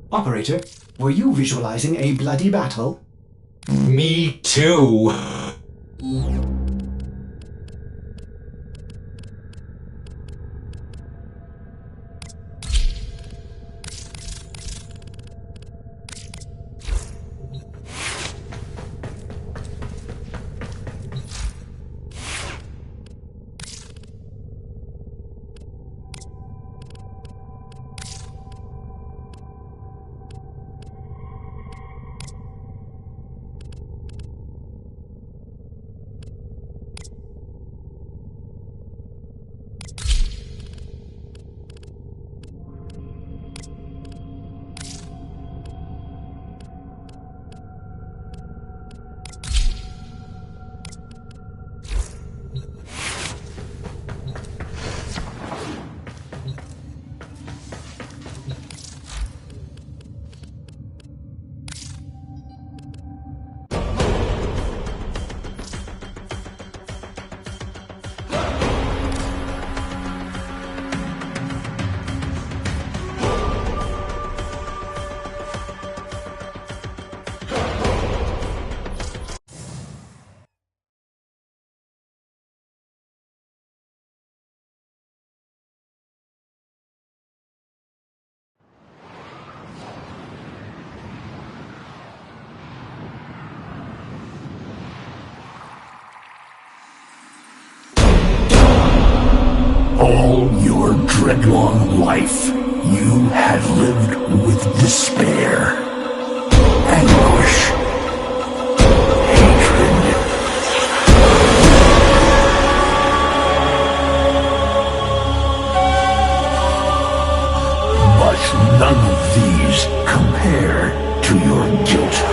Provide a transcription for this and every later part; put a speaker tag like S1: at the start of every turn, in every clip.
S1: Operator, were you visualizing a bloody battle?
S2: Me too.
S3: All your dreadlong life, you had lived with despair, anguish, hatred. But none of these compare to your guilt.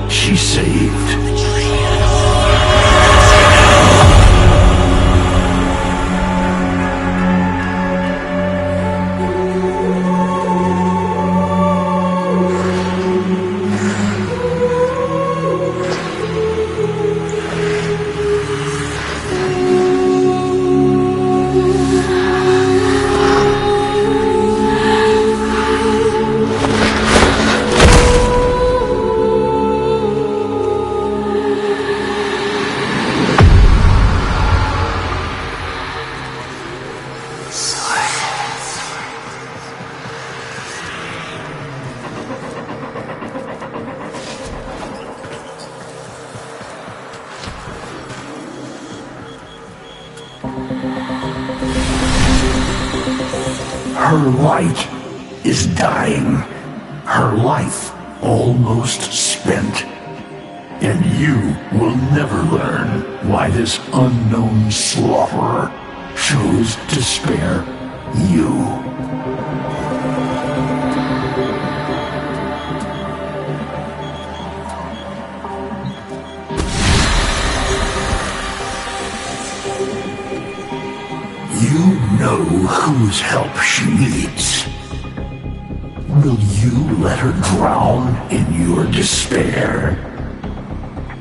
S3: She saved. Her light is dying, her life almost spent. And you will never learn why this unknown slaughterer chose to spare you. You know whose help she needs. Will you let her drown in your despair?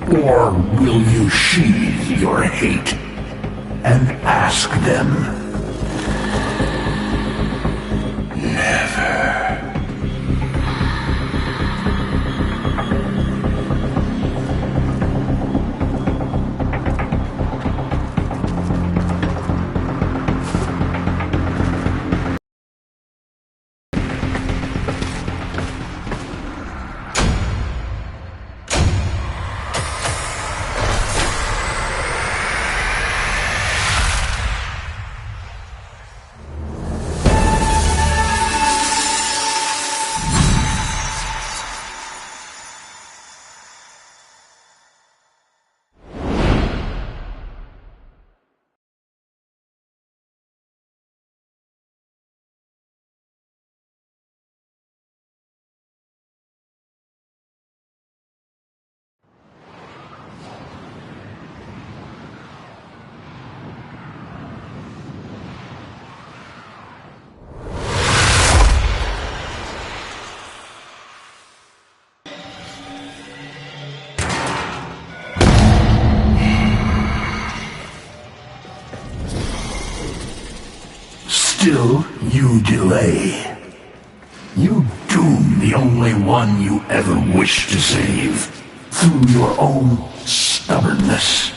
S3: Or will you sheathe your hate and ask them? Never. delay. You doom the only one you ever wished to save through your own stubbornness.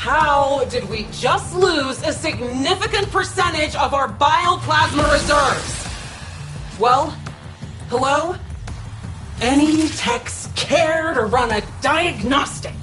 S4: How did we just lose a significant percentage of our bioplasma reserves? Well, hello? Any techs care to run a diagnostic?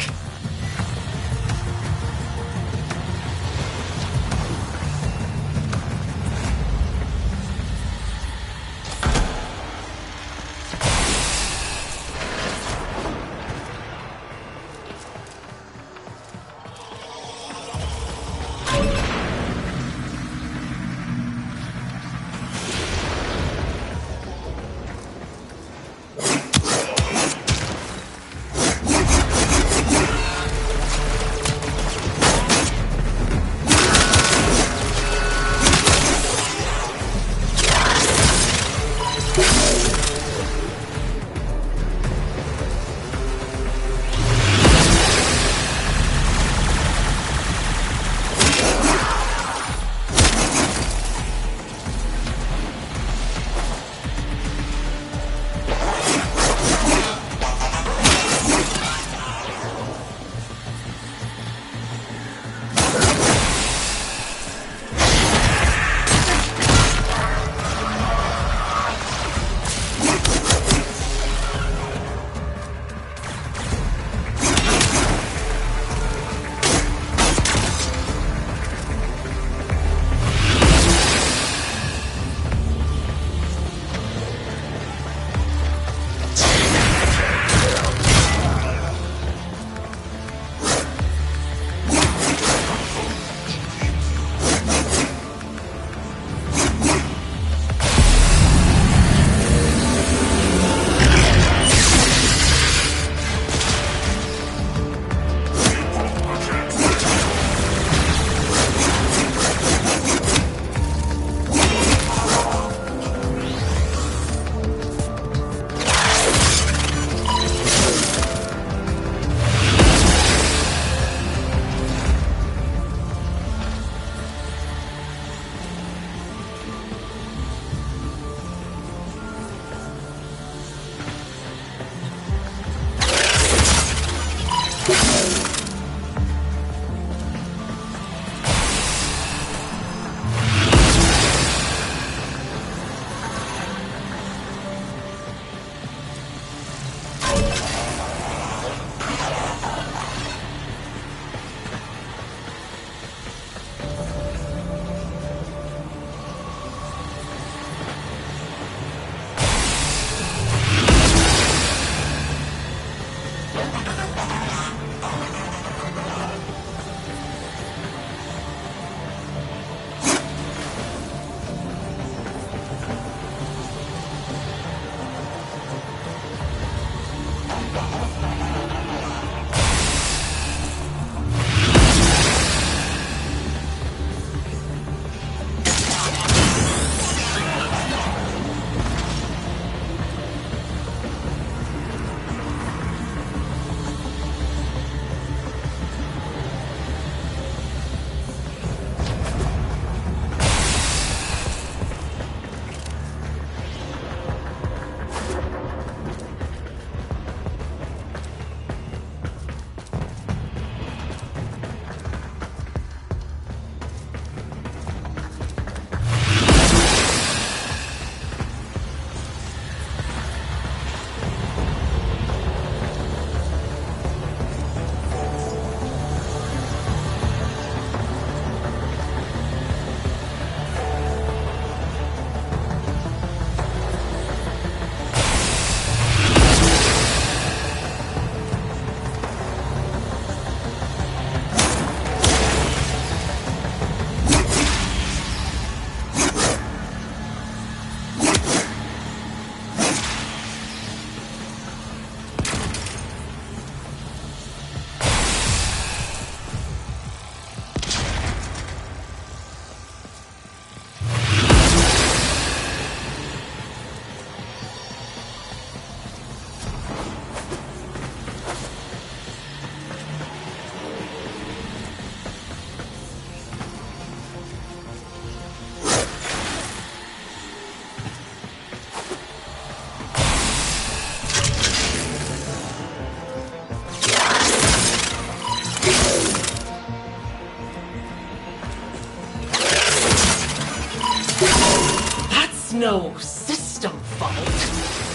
S4: It's no system fault.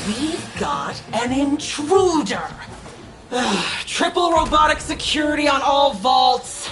S4: We've got an intruder. Triple robotic security on all vaults.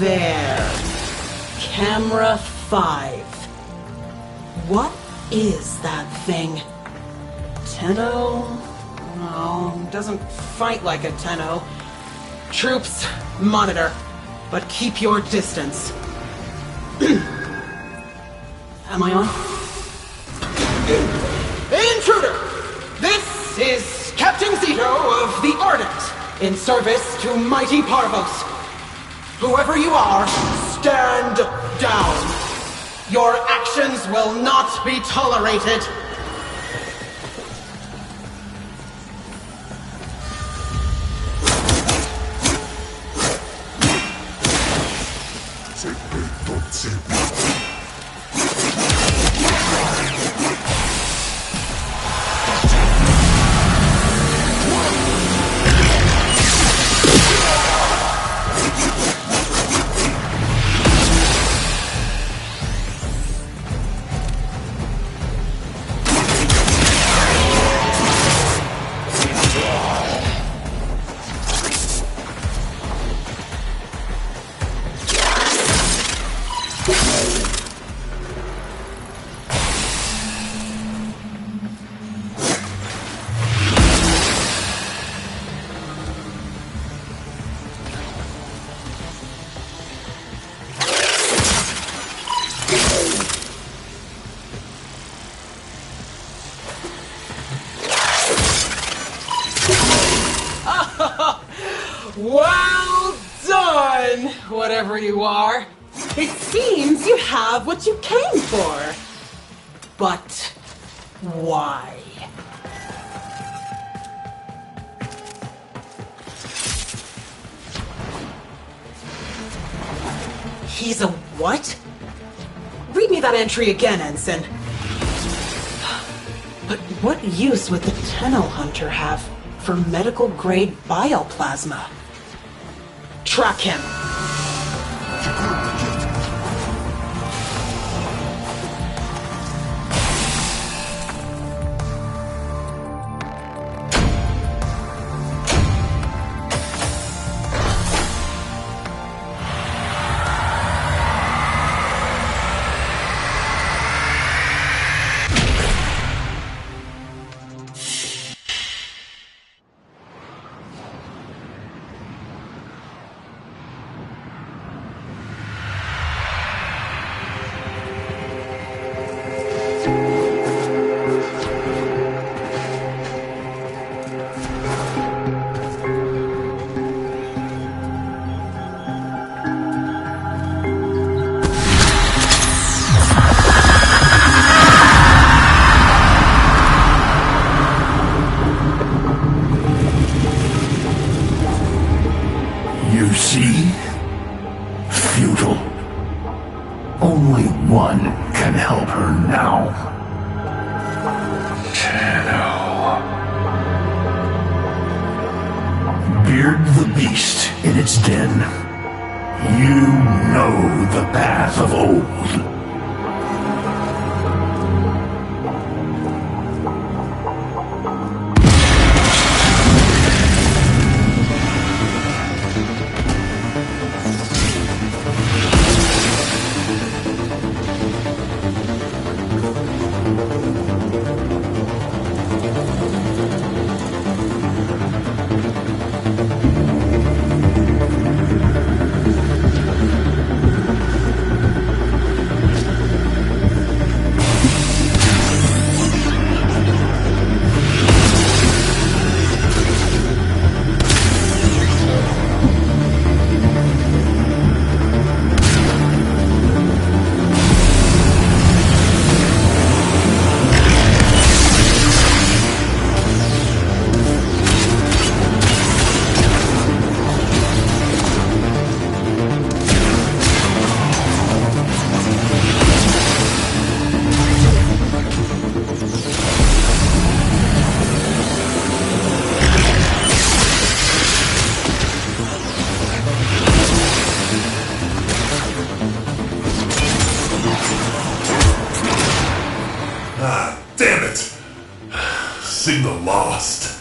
S4: There. Camera 5. What is that thing? Tenno? No, doesn't fight like a Tenno. Troops, monitor, but keep your distance. Am I on? Intruder! This is Captain Zito of the Ardent, in service to mighty Parvos. Whoever you are, stand down. Your actions will not be tolerated. Well done, whatever you are. It seems you have what you came for. But why? He's a what? Read me that entry again, Ensign. But what use would the Tenno Hunter have for medical-grade bioplasma? Track him.
S3: You see? Futile. Only one can help her now. Beard the beast in its den. You know the path of old.
S5: Damn it! Signal lost.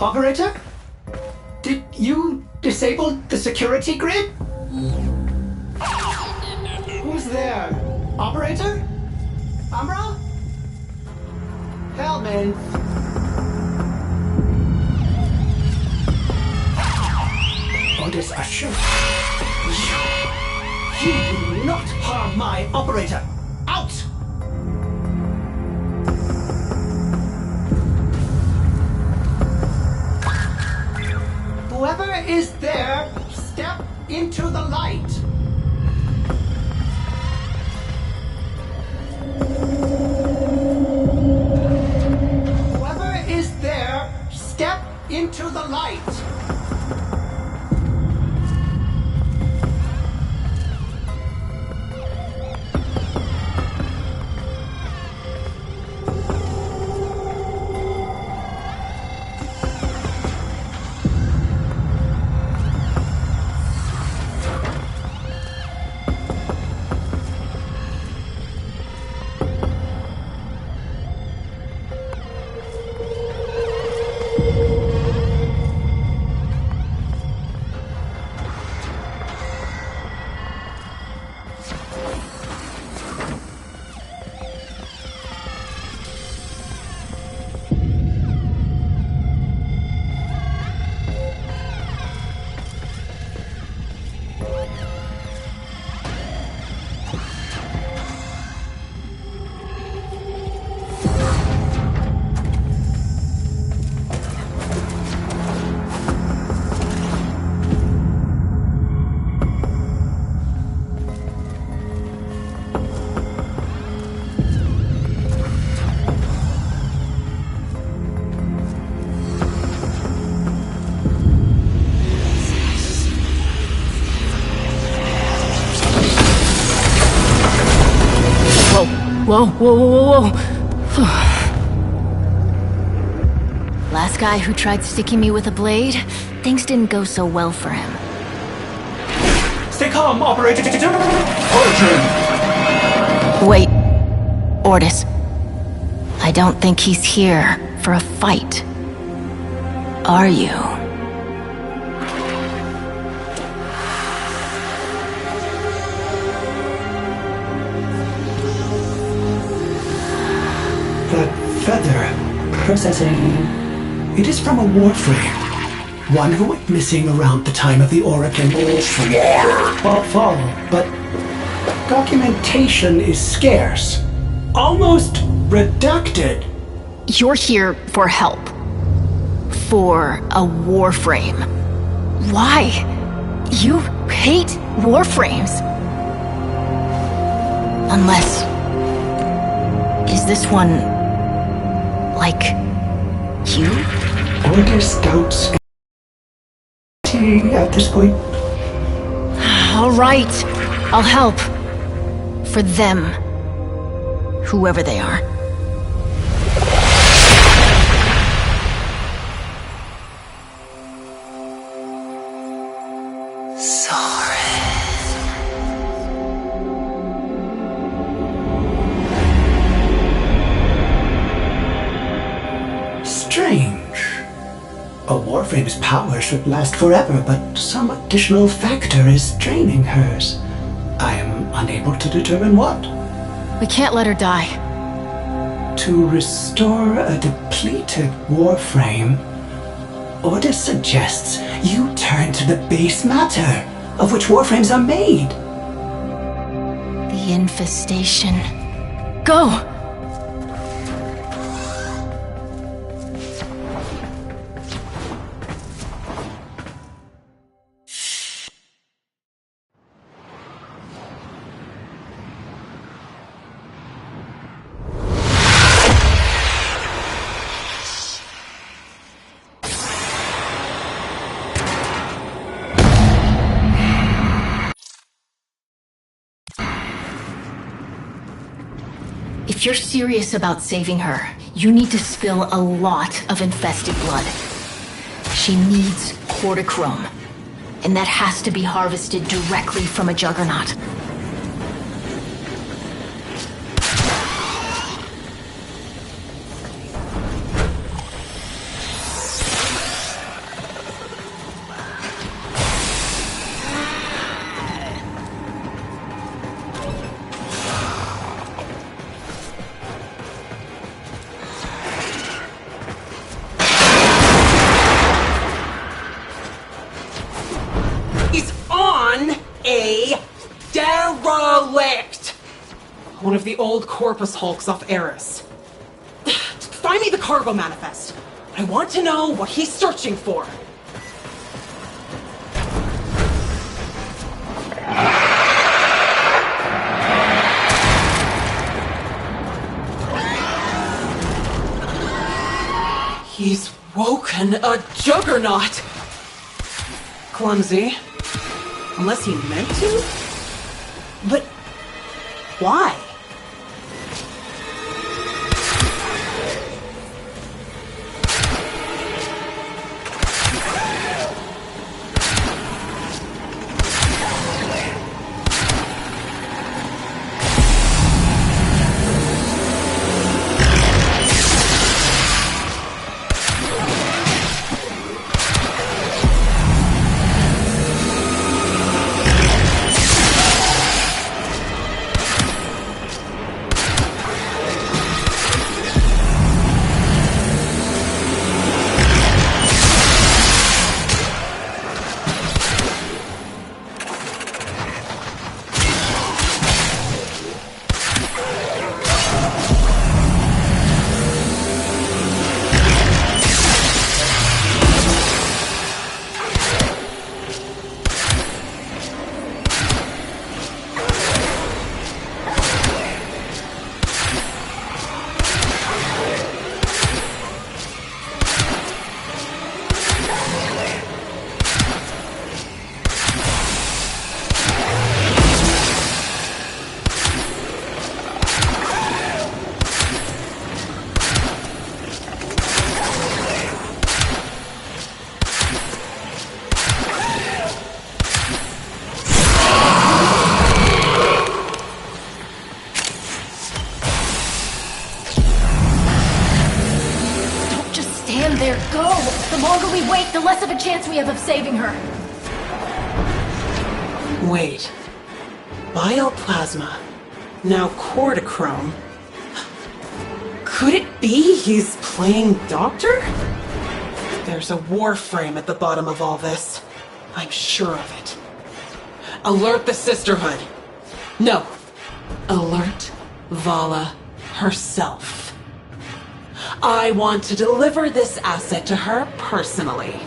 S1: Operator? Did you disable the security grid? Who's there? Operator? Amra? Hellman? Orders assured. You do not harm my operator! Out! Whoever is there, step into the light. Whoever is there, step into the light.
S6: Whoa, whoa, whoa, whoa, whoa. Last guy who tried sticking me with a blade, things didn't go so well for him.
S1: Stay calm, Operator.
S6: Wait, Ordis. I don't think he's here for a fight. Are you?
S1: That feather processing. It is from a Warframe. One who went missing around the time of the Oracle fall, but documentation is scarce. Almost redacted.
S6: You're here for help. For a Warframe. Why? You hate Warframes. Unless... Is this one... like... you?
S1: Ordis doubts at this point.
S6: All right. I'll help. For them. Whoever they are.
S1: Strange. A Warframe's power should last forever, but some additional factor is draining hers. I am unable to determine what.
S6: We can't let her die.
S1: To restore a depleted Warframe, Ordis suggests you turn to the base matter of which Warframes are made.
S6: The infestation. Go! If you're serious about saving her, you need to spill a lot of infested blood. She needs cortichrome, and that has to be harvested directly from a juggernaut.
S4: One of the old Corpus Hulks off Eris. Find me the cargo manifest. I want to know what he's searching for. He's woken a juggernaut. Clumsy. Unless he meant to? But why?
S6: The longer we wait, the less of a chance we have of saving her.
S4: Wait. Bioplasma. Now cortichrome. Could it be he's playing doctor? There's a Warframe at the bottom of all this. I'm sure of it. Alert the Sisterhood. No. Alert Vala herself. I want to deliver this asset to her personally.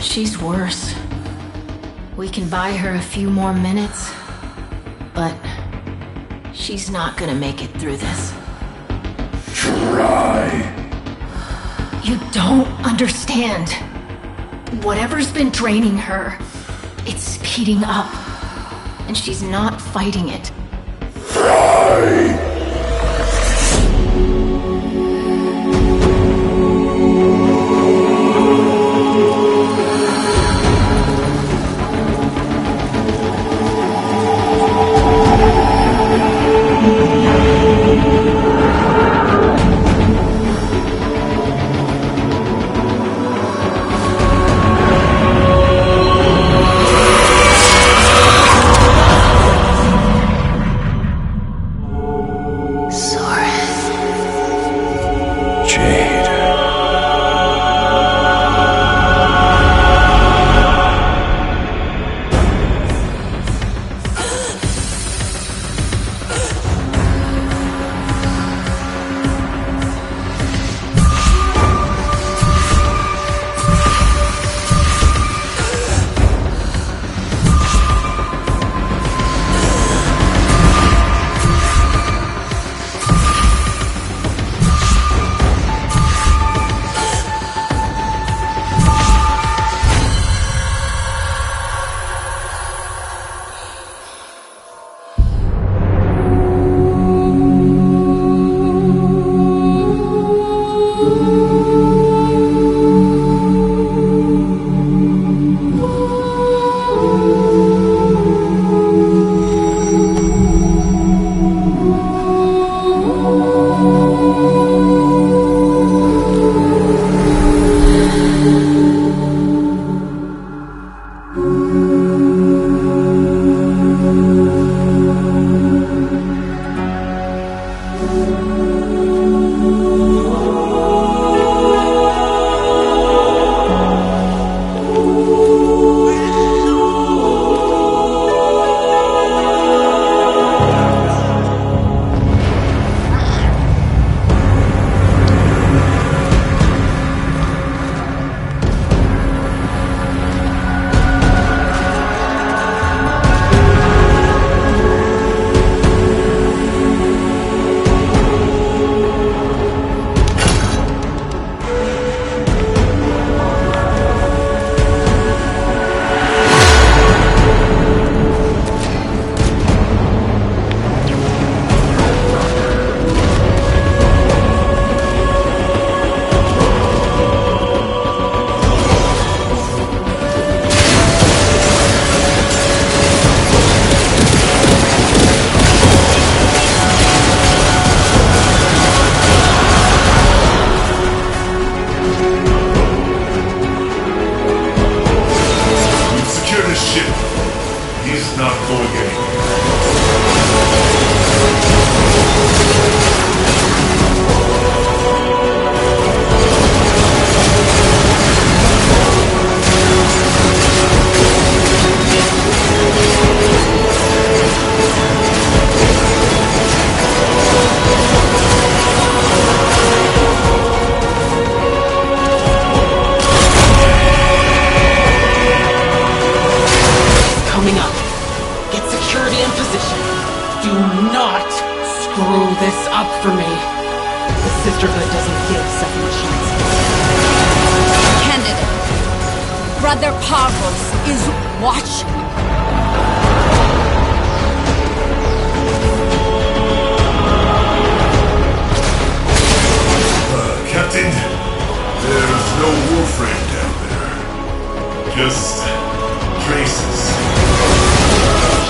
S6: She's worse. We can buy her a few more minutes, but she's not gonna make it through this.
S3: Try.
S6: You don't understand. Whatever's been draining her, it's speeding up, and she's not fighting it.
S3: Try.
S4: not screw this up for me. The Sisterhood doesn't give second chances.
S7: Candidate, Brother Pavlos is watching.
S5: Captain, there's no Warframe down there. Just traces.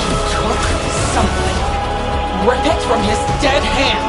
S4: He took something. Rip it from his dead hands.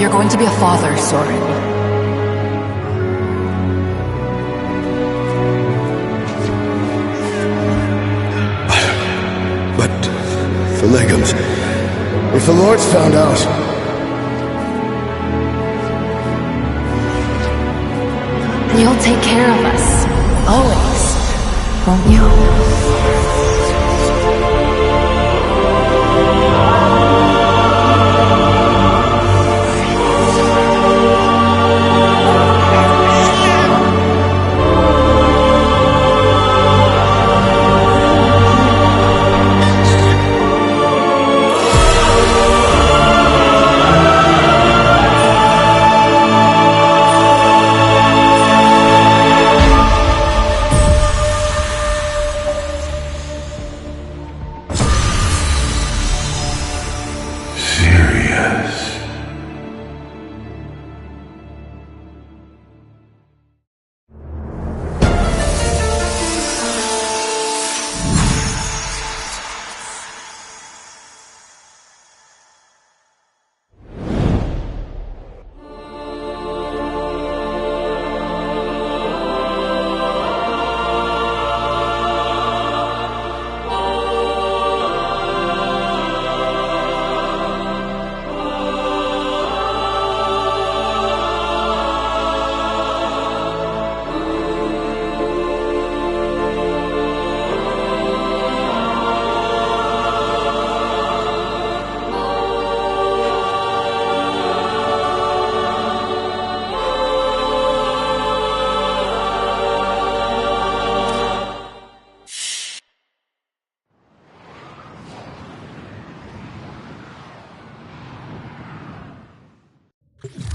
S7: You're going to be a father, Soren.
S8: But the Legums, if the Lord's found out...
S6: You'll take care of us. Always. Won't you?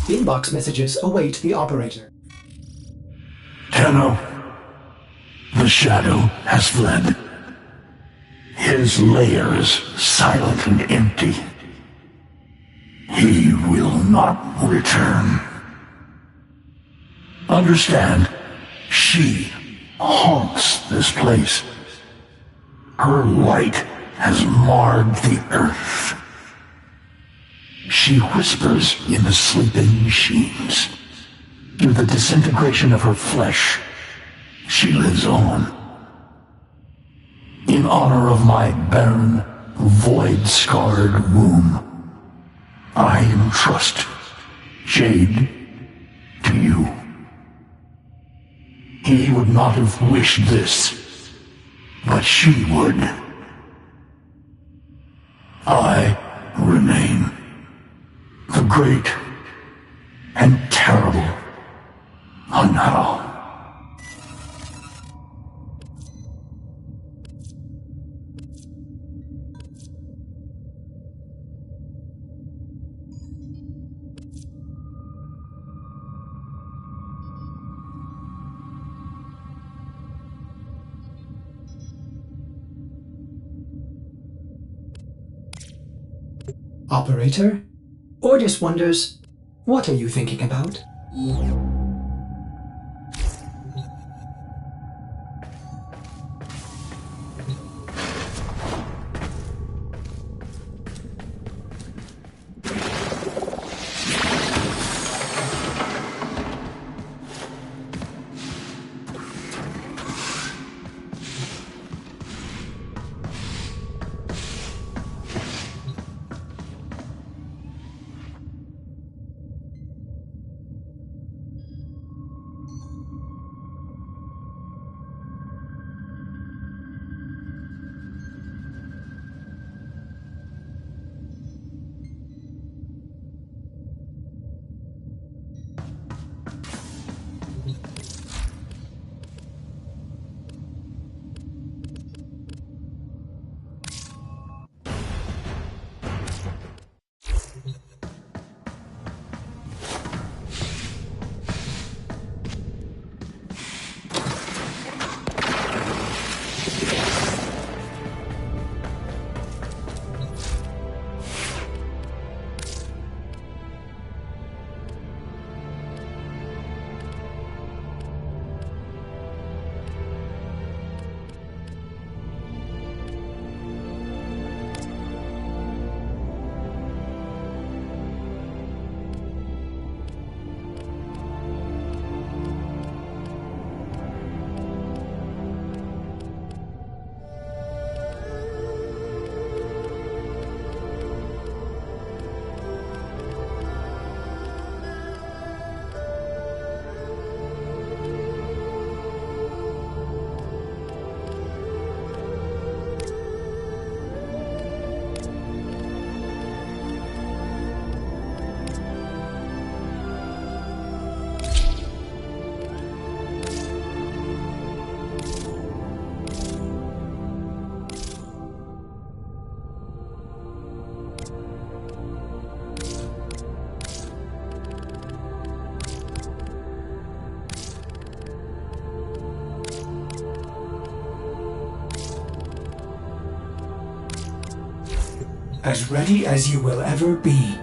S1: Inbox messages await the operator.
S3: Tenno, the shadow has fled. His lair is silent and empty. He will not return. Understand, she haunts this place. Her light has marred the earth. She whispers in the sleeping machines. Through the disintegration of her flesh, she lives on. In honor of my barren, void-scarred womb, I entrust Jade to you. He would not have wished this, but she would. I remain the great and terrible Hunhow.
S1: Operator? Ordis wonders, what are you thinking about? As ready as you will ever be.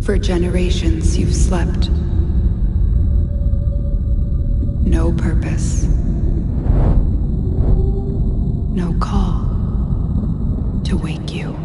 S9: For generations you've slept. No purpose. No call to wake you.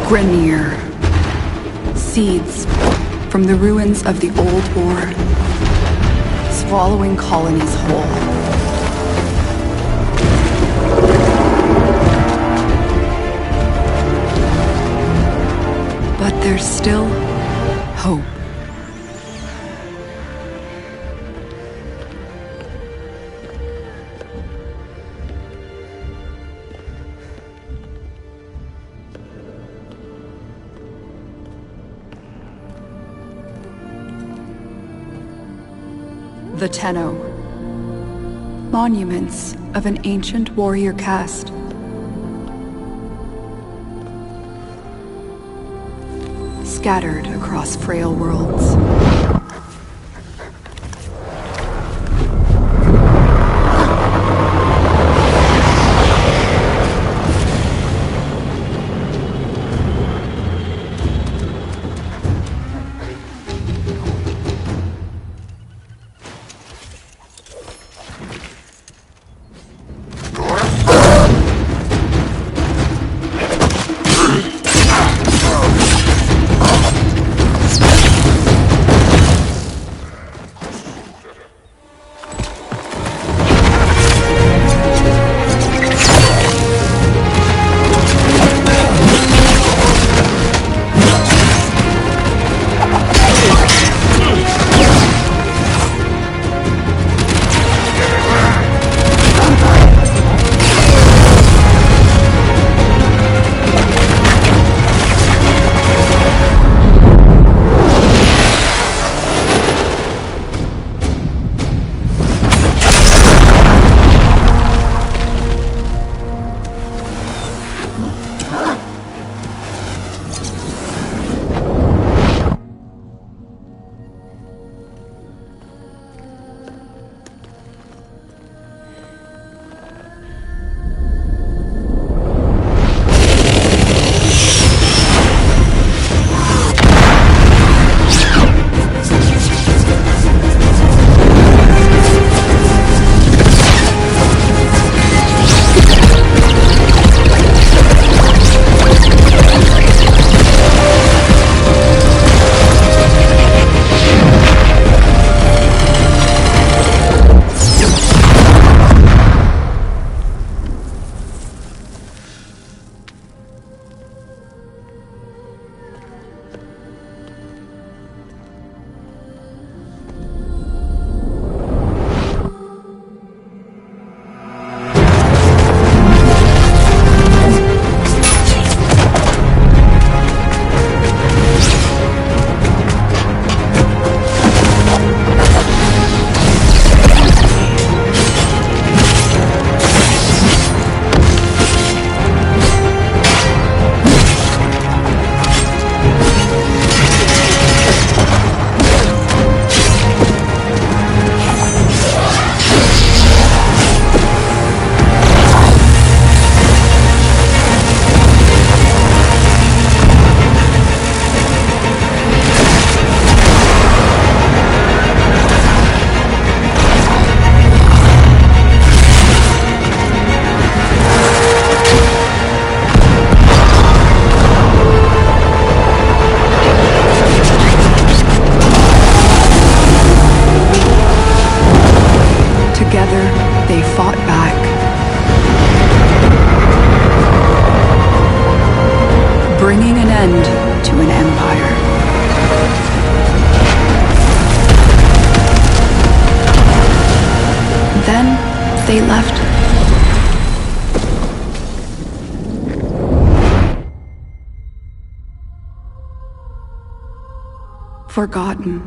S9: Grenier. Seeds from the ruins of the old war, swallowing colonies whole. But there's still hope. The Tenno. Monuments of an ancient warrior caste. Scattered across frail worlds. they left. forgotten.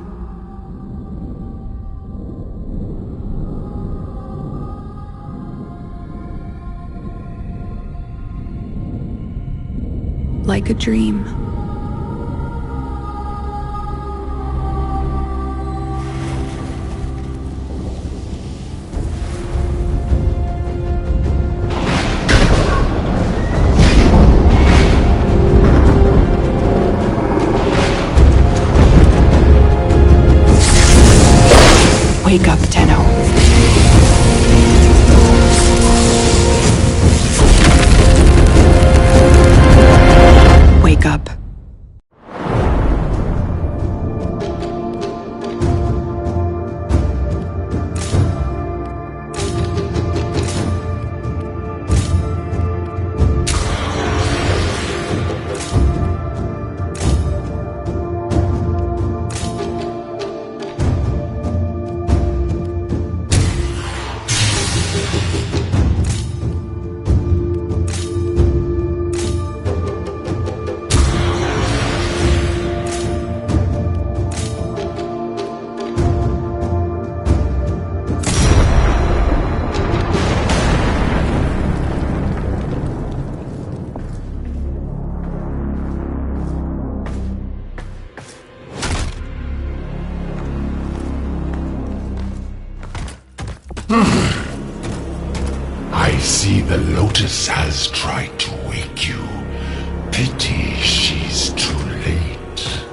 S9: Like a dream.
S1: Wake up, Tenno. Wake up.
S3: I see the Lotus has tried to wake you. Pity she's too late.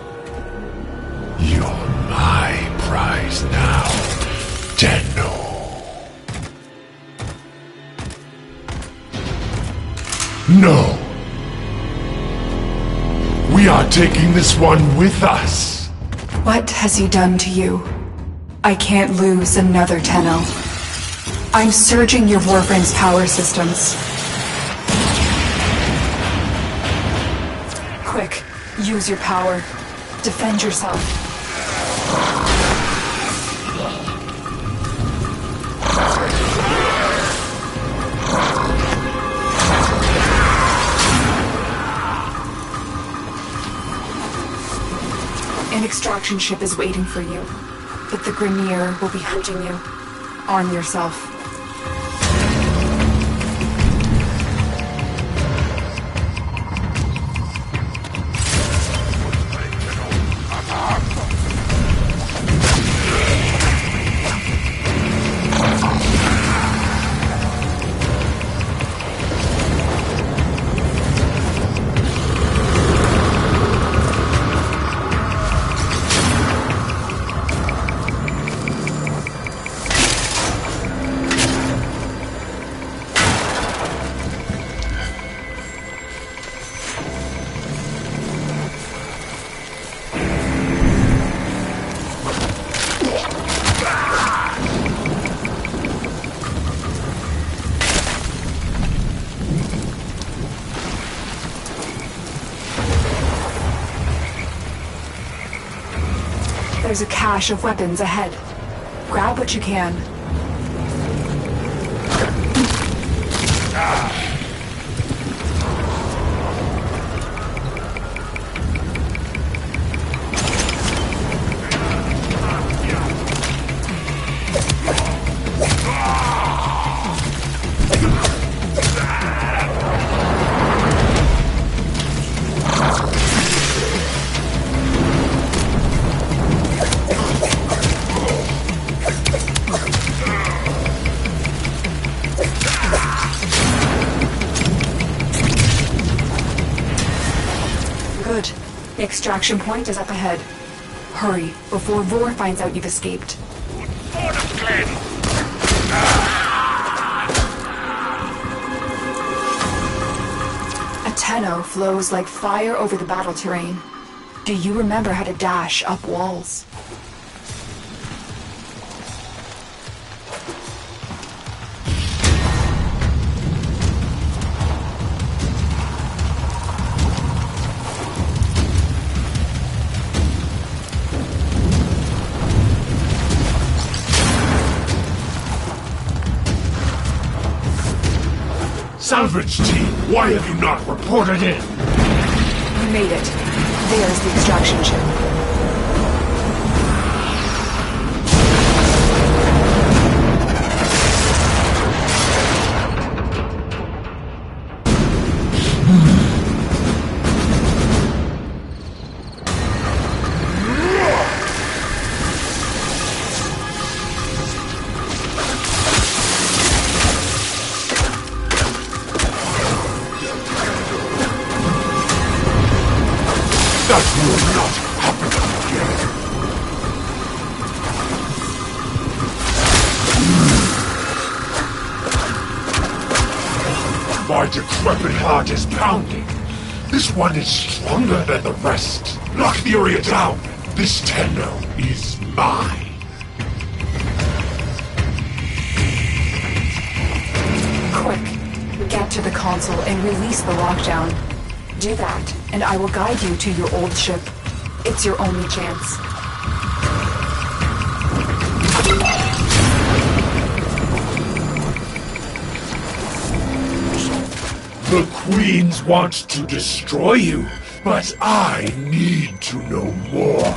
S3: You're my prize now, Tenno. No! We are taking this one with us!
S9: What has he done to you? I can't lose another Tenno. I'm surging your Warframe's power systems. Quick, use your power. Defend yourself. An extraction ship is waiting for you, but the Grineer will be hunting you. Arm yourself. There's a cache of weapons ahead. Grab what you can. Good. The extraction point is up ahead. Hurry, before Vor finds out you've escaped. A Tenno flows like fire over the battle terrain. Do you remember how to dash up walls?
S3: Salvage team, why have you not reported in?
S9: We made it. There's the extraction ship.
S3: That will not happen again. My decrepit heart is pounding. This one is stronger than the rest. Knock Furia down. This Tenno is mine.
S9: Quick, get to the console and release the lockdown. Do that, and I will guide you to your old ship. It's your only chance.
S3: The Queens want to destroy you, but I need to know more.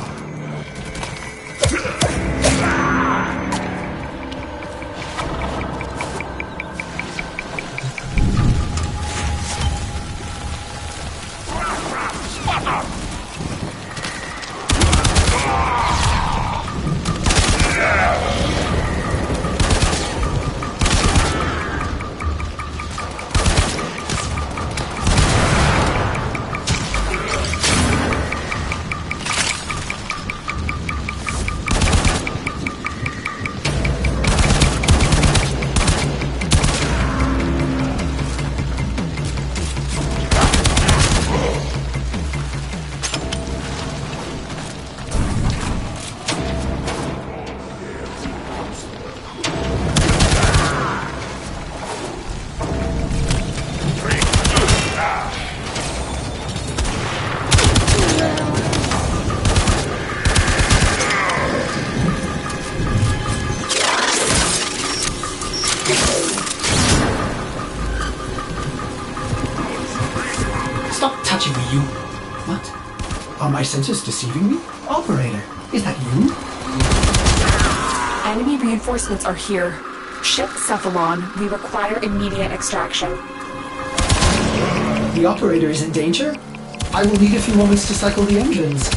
S1: Stop touching me, you... What? Are my senses deceiving me? Operator, is that you?
S9: Enemy reinforcements are here. Ship Cephalon, we require immediate extraction.
S1: The operator is in danger? I will need a few moments to cycle the engines.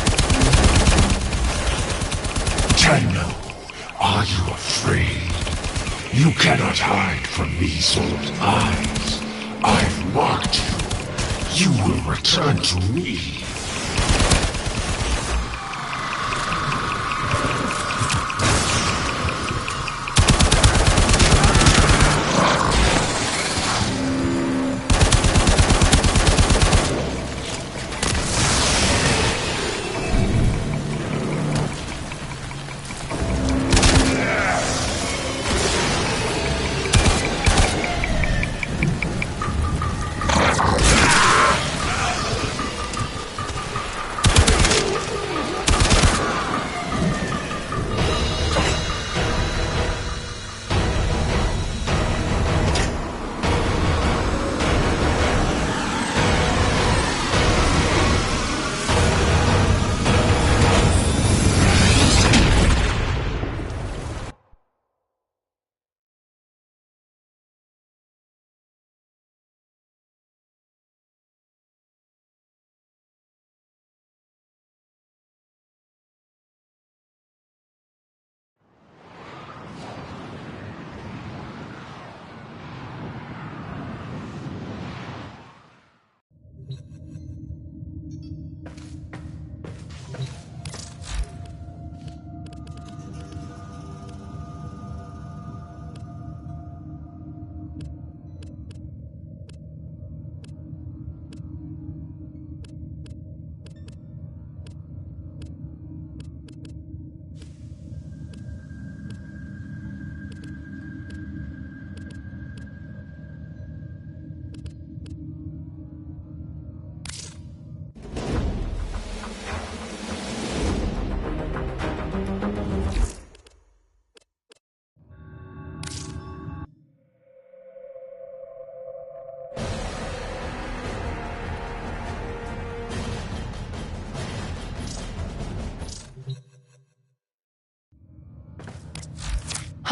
S3: Tenno, are you afraid? You cannot hide from these old eyes. I've marked you. You will return to me.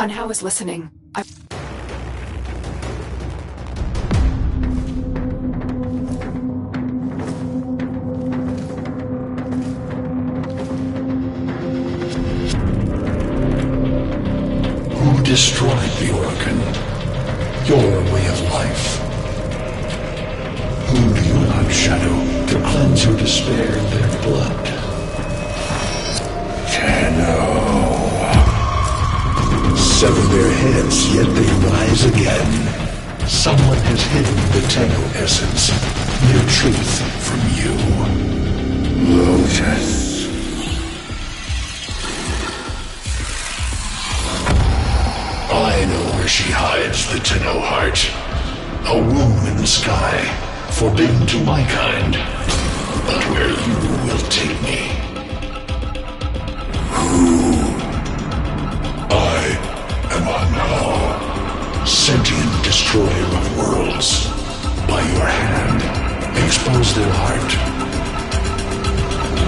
S9: Hunhao is listening.
S3: Who destroyed the organ? Your way of life. Who do you love, Shadow, to cleanse your despair in their blood? blood. Tenno. Sever their heads, yet they rise again. Someone has hidden the Tenno essence, their truth from you. Lotus. I know where she hides the Tenno heart. A womb in the sky, forbidden to my kind. But where you will take me. I am Anhal, sentient destroyer of worlds. By your hand, expose their heart.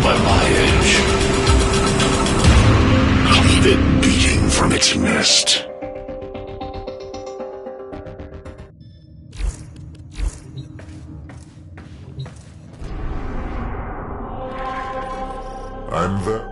S3: By my edge, leave it beating from its nest.
S5: I'm the...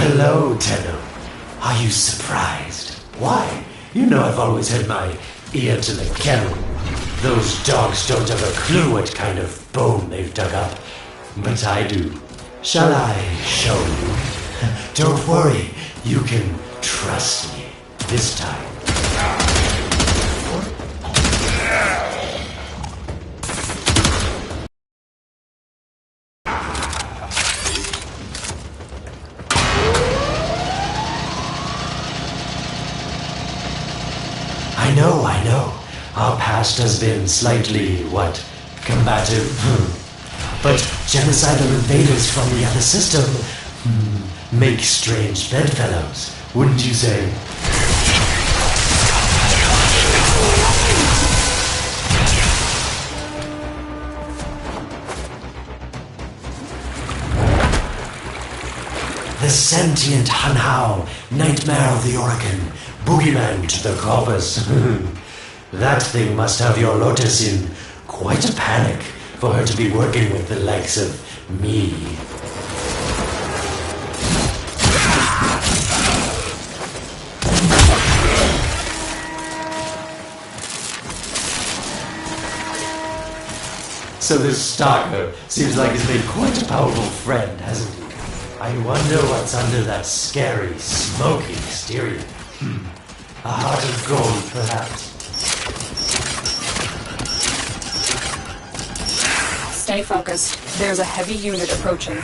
S10: Hello, Tenno. Are you surprised? Why? You know I've always had my ear to the kennel. Those dogs don't have a clue what kind of bone they've dug up. But I do. Shall I show you? Don't worry. You can trust me. This time. I know. Our past has been slightly, combative? But genocidal invaders from the other system make strange bedfellows, wouldn't you say? The sentient Hanhao, nightmare of the Orokin, boogeyman to the corpus. That thing must have your Lotus in quite a panic for her to be working with the likes of me. So this Stalker seems like he's made quite a powerful friend, hasn't he? I wonder what's under that scary, smoky exterior. A heart of gold, perhaps.
S9: Stay focused. There's a heavy unit approaching.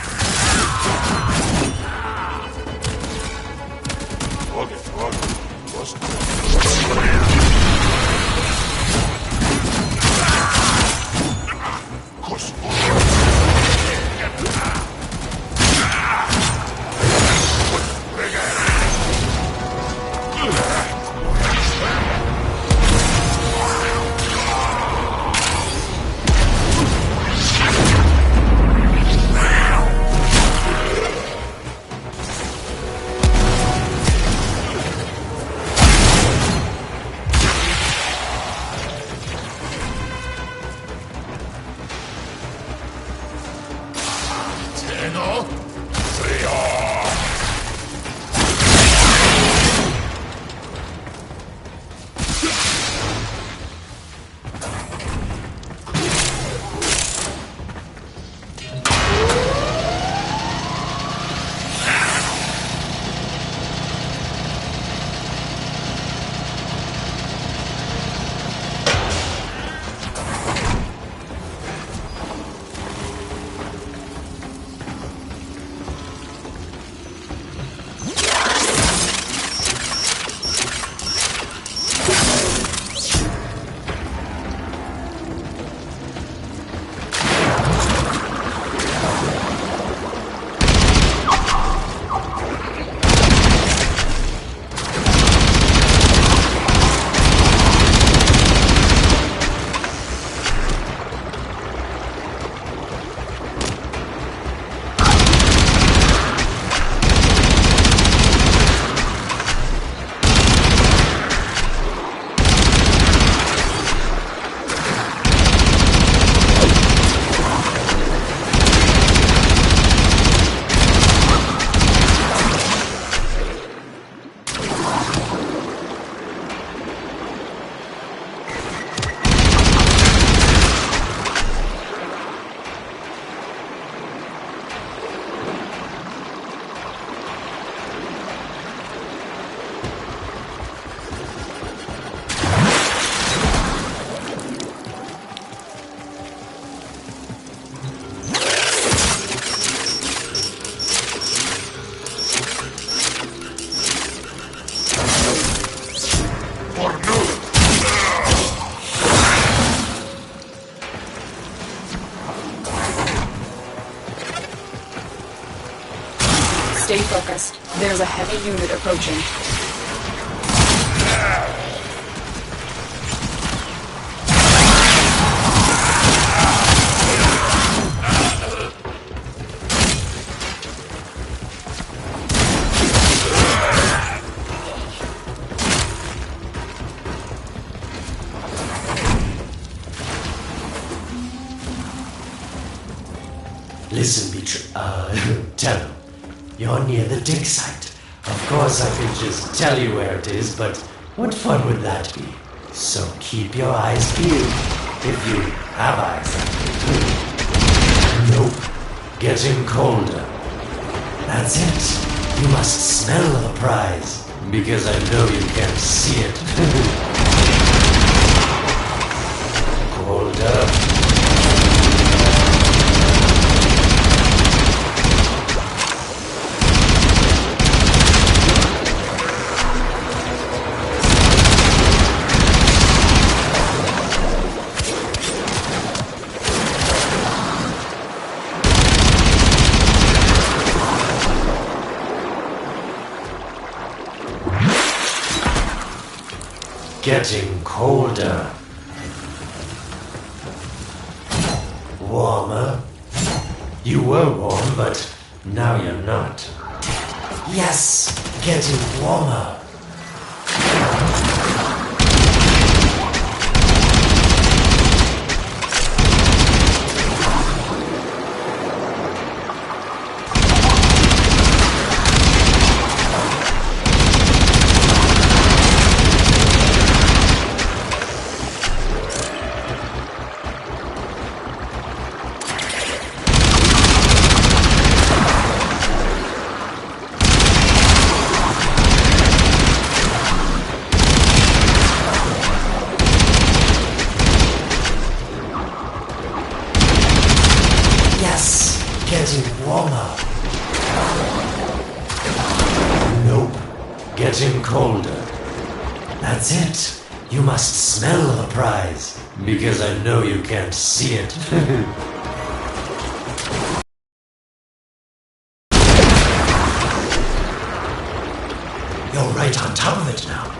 S9: Stay focused. There's a heavy unit approaching.
S10: Listen, Tello. You're near the dig site. Of course I could just tell you where it is, but what fun would that be? So keep your eyes peeled. If you have eyes. Nope. Getting colder. That's it. You must smell the prize. Because I know you can't see it. Colder. Getting colder. Warmer. You were warm, but now you're not. Yes, getting warmer. Getting warmer. Nope. Getting colder. That's it. You must smell the prize. Because I know you can't see it. You're right on top of it now.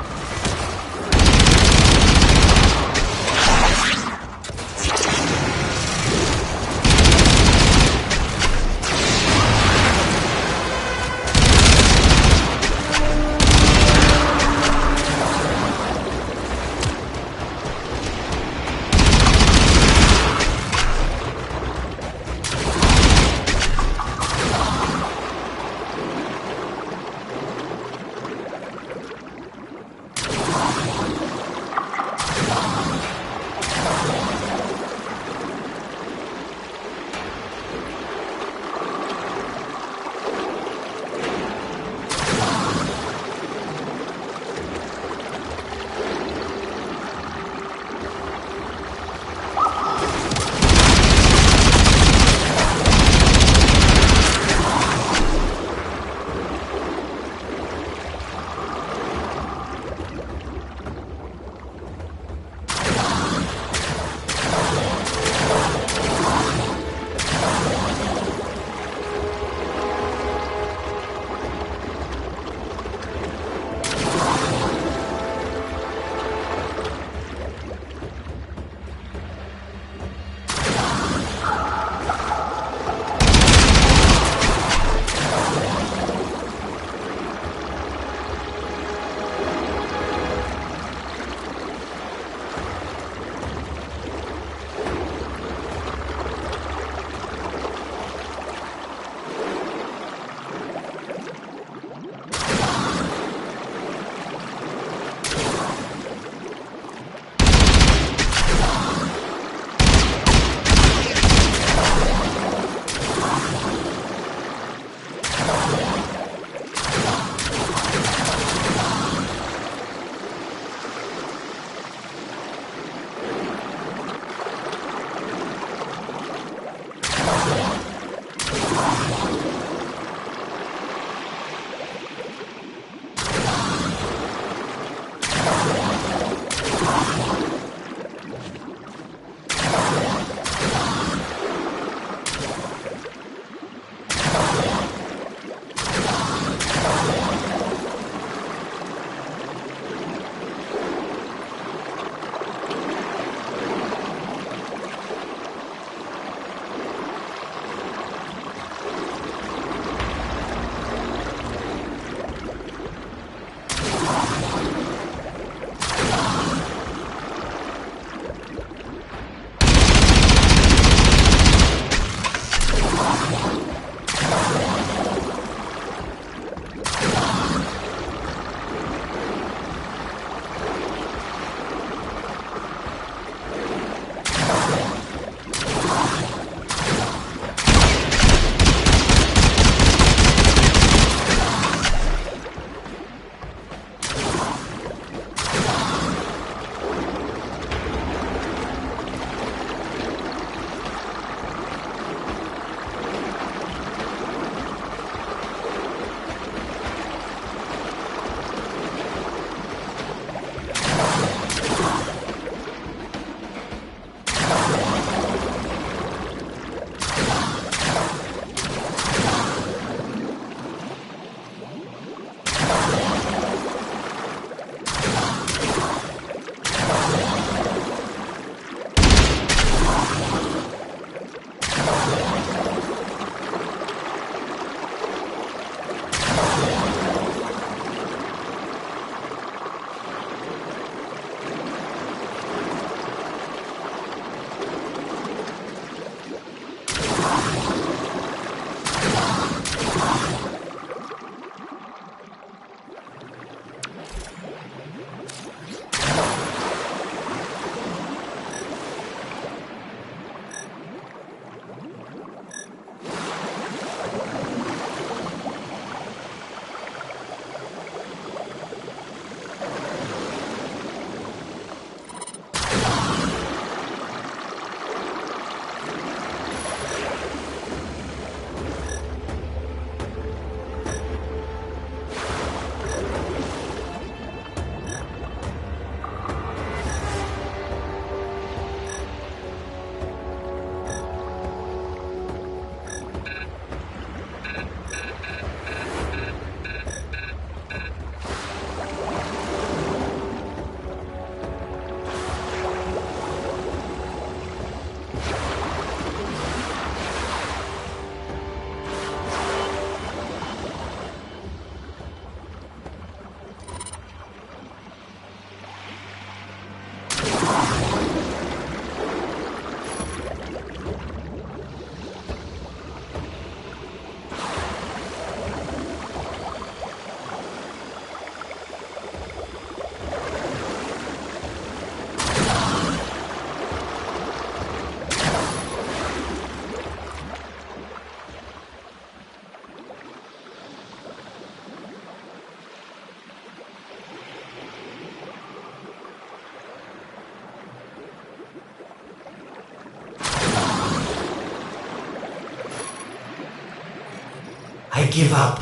S10: I give up.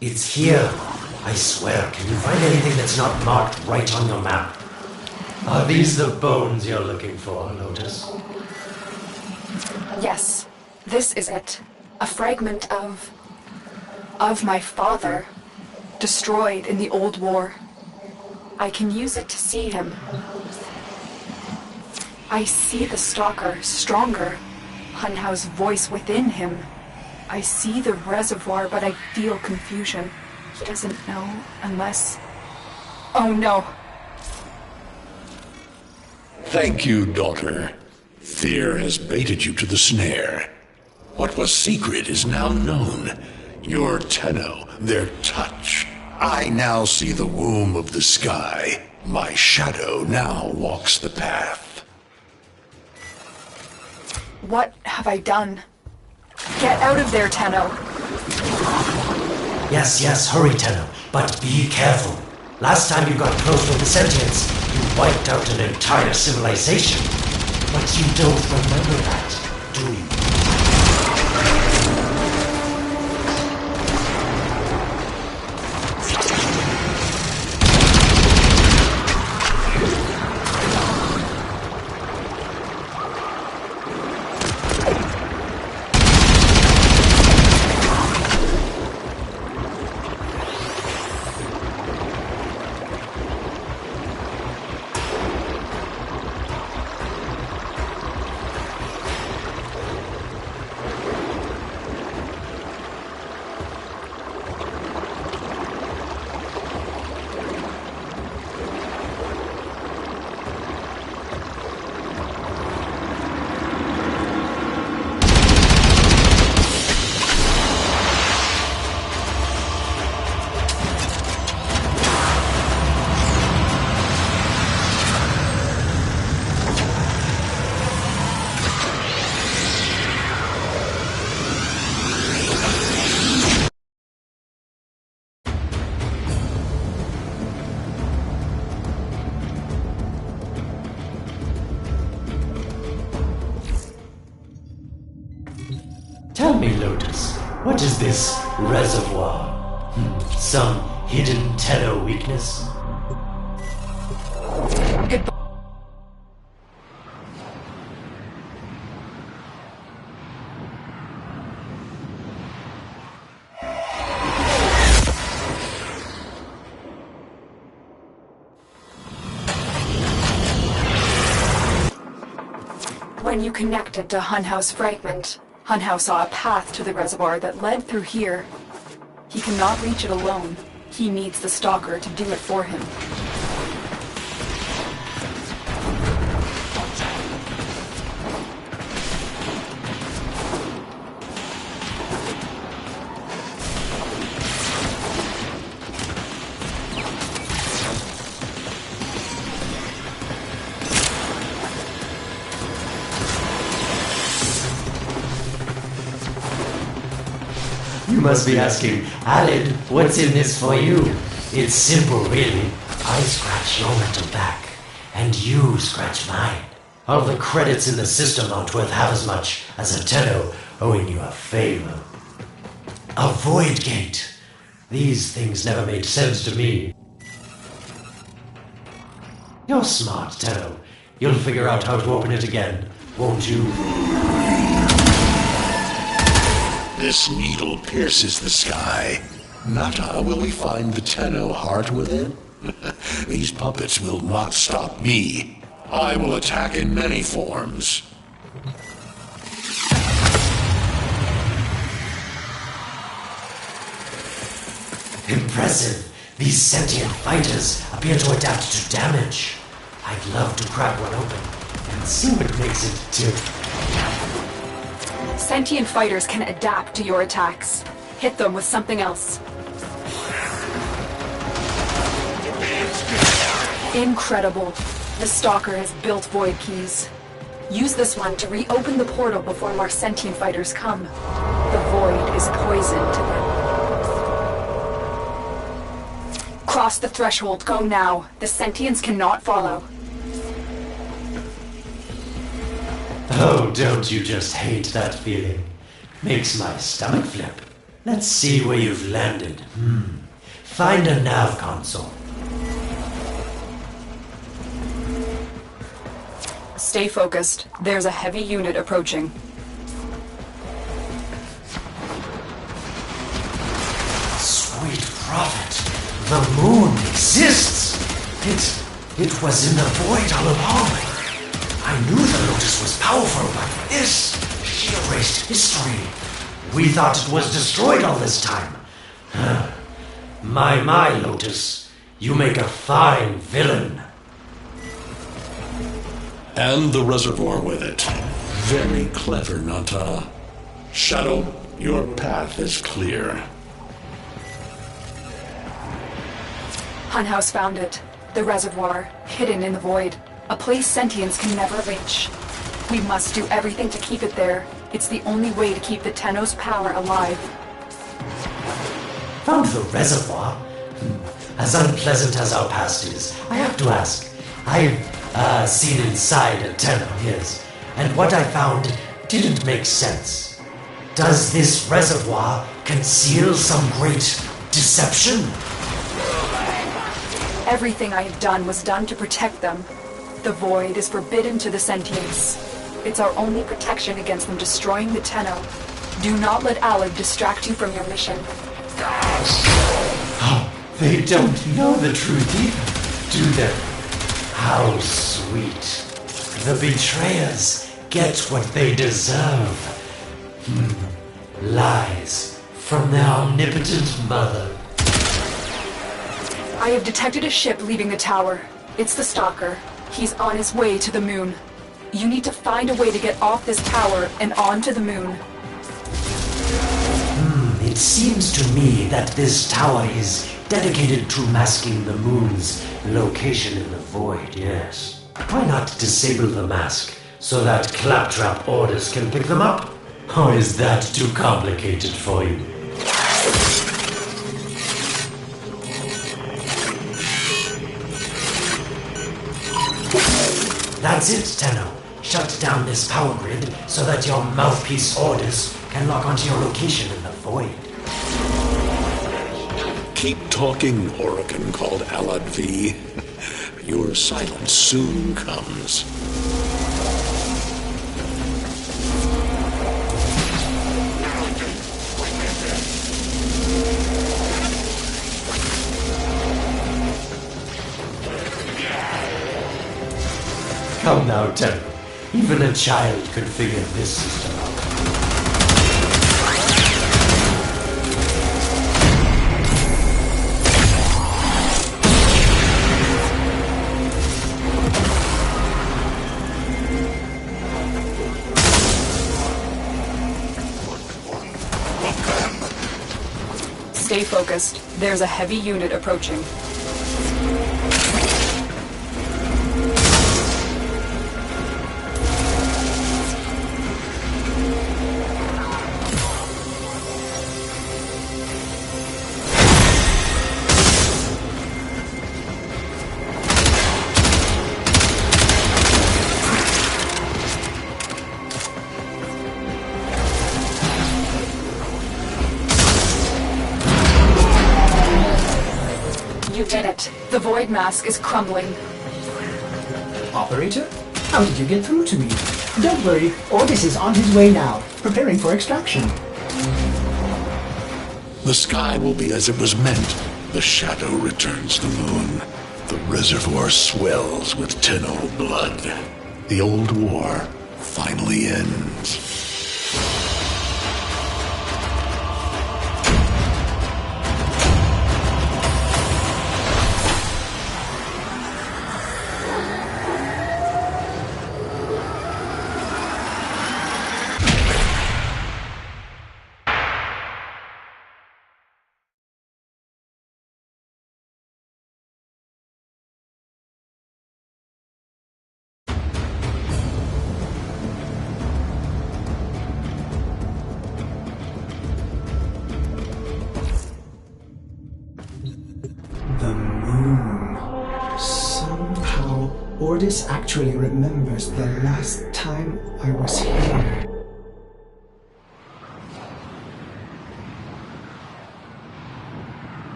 S10: It's here. I swear, can you find anything that's not marked right on your map? Are these the bones you're looking for, Lotus?
S9: Yes, this is it. A fragment of my father, destroyed in the old war. I can use it to see him. I see the stalker stronger, Hunhow's voice within him. I see the reservoir, but I feel confusion. He doesn't know unless... Oh no!
S3: Thank you, daughter. Fear has baited you to the snare. What was secret is now known. Your Tenno, their touch. I now see the womb of the sky. My shadow now walks the path.
S9: What have I done? Get out of there, Tenno!
S10: Yes, hurry, Tenno. But be careful. Last time you got close with the sentients, you wiped out an entire civilization. But you don't remember that, do you? Tell me, Lotus, what is this reservoir? Some hidden Tenno weakness?
S9: When you connected to Hunhouse Fragment, Hunhouse saw a path to the reservoir that led through here. He cannot reach it alone. He needs the Stalker to do it for him.
S10: You must be asking, Alad, what's in this for you? It's simple, really. I scratch your mental back, and you scratch mine. All the credits in the system aren't worth half as much as a Tenno owing you a favor. A void gate. These things never made sense to me. You're smart, Tenno. You'll figure out how to open it again, won't you?
S3: This needle pierces the sky. Not how will we find the Tenno heart within? These puppets will not stop me. I will attack in many forms.
S10: Impressive. These sentient fighters appear to adapt to damage. I'd love to crack one open and see what makes it tick.
S9: Sentient fighters can adapt to your attacks. Hit them with something else. Incredible. The Stalker has built void keys. Use this one to reopen the portal before more sentient fighters come. The void is poison to them. Cross the threshold. Go now. The sentients cannot follow.
S10: Oh, don't you just hate that feeling? Makes my stomach flip. Let's see where you've landed. Find a nav console.
S9: Stay focused. There's a heavy unit approaching.
S10: Sweet prophet. The moon exists. It was in the void all along. I knew the Lotus was powerful, but this, she erased history. We thought it was destroyed all this time. My, Lotus, you make a fine villain.
S3: And the reservoir with it. Very clever, Nanta. Shadow, your path is clear.
S9: Hunhouse found it. The reservoir, hidden in the void. A place sentients can never reach. We must do everything to keep it there. It's the only way to keep the Tenno's power alive.
S10: Found the reservoir? As unpleasant as our past is, I have to ask. I've seen inside a Tenno, yes, and what I found didn't make sense. Does this reservoir conceal some great deception?
S9: Everything I have done was done to protect them. The void is forbidden to the sentients. It's our only protection against them destroying the Tenno. Do not let Alad distract you from your mission.
S10: Oh, they don't know the truth either, do they? How sweet. The betrayers get what they deserve. Lies from their omnipotent mother.
S9: I have detected a ship leaving the tower. It's the Stalker. He's on his way to the moon. You need to find a way to get off this tower and onto the moon.
S10: It seems to me that this tower is dedicated to masking the moon's location in the void, yes. Why not disable the mask so that claptrap orders can pick them up? Or is that too complicated for you? That's it, Tenno. Shut down this power grid so that your mouthpiece orders can lock onto your location in the void.
S3: Keep talking, Orokin called Alad V. Your silence soon comes.
S10: Come now, Tenno. Even a child could figure this system out.
S9: Stay focused. There's a heavy unit approaching. You did it. The void mask is crumbling.
S1: Operator? How did you get through to me? Don't worry, Otis is on his way now, preparing for extraction.
S3: The sky will be as it was meant. The shadow returns the moon. The reservoir swells with Tenno blood. The old war finally ends.
S1: The moon. Somehow, Otis actually remembers the last time I was here.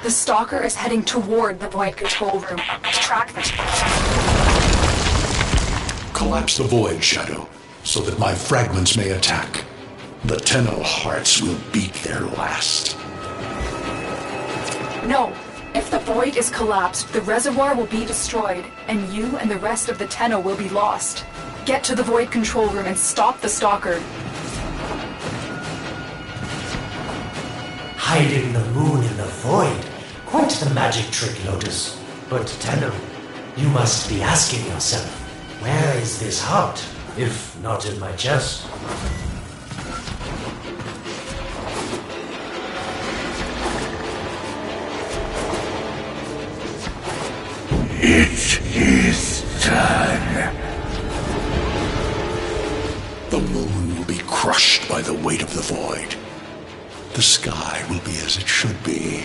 S9: The Stalker is heading toward the Void control room. Track them.
S3: Collapse the void, Shadow, so that my fragments may attack. The Tenno hearts will beat their last.
S9: No. If the Void is collapsed, the reservoir will be destroyed, and you and the rest of the Tenno will be lost. Get to the Void control room and stop the Stalker.
S10: Hiding the moon in the void. Quite the magic trick, Lotus. But Tenno, you must be asking yourself, where is this heart, if not in my chest?
S3: It is done. The moon will be crushed by the weight of the void. The sky will be as it should be.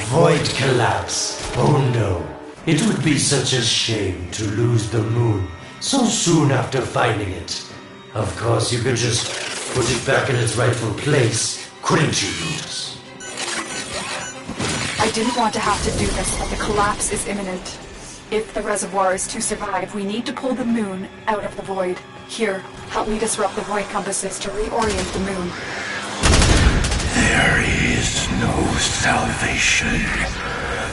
S10: Void collapse. Oh no. It would be such a shame to lose the moon so soon after finding it. Of course, you could just put it back in its rightful place, couldn't you, Lotus?
S9: I didn't want to have to do this, but the collapse is imminent. If the reservoir is to survive, we need to pull the moon out of the void. Here, help me disrupt the void compasses to reorient the moon.
S3: There is no salvation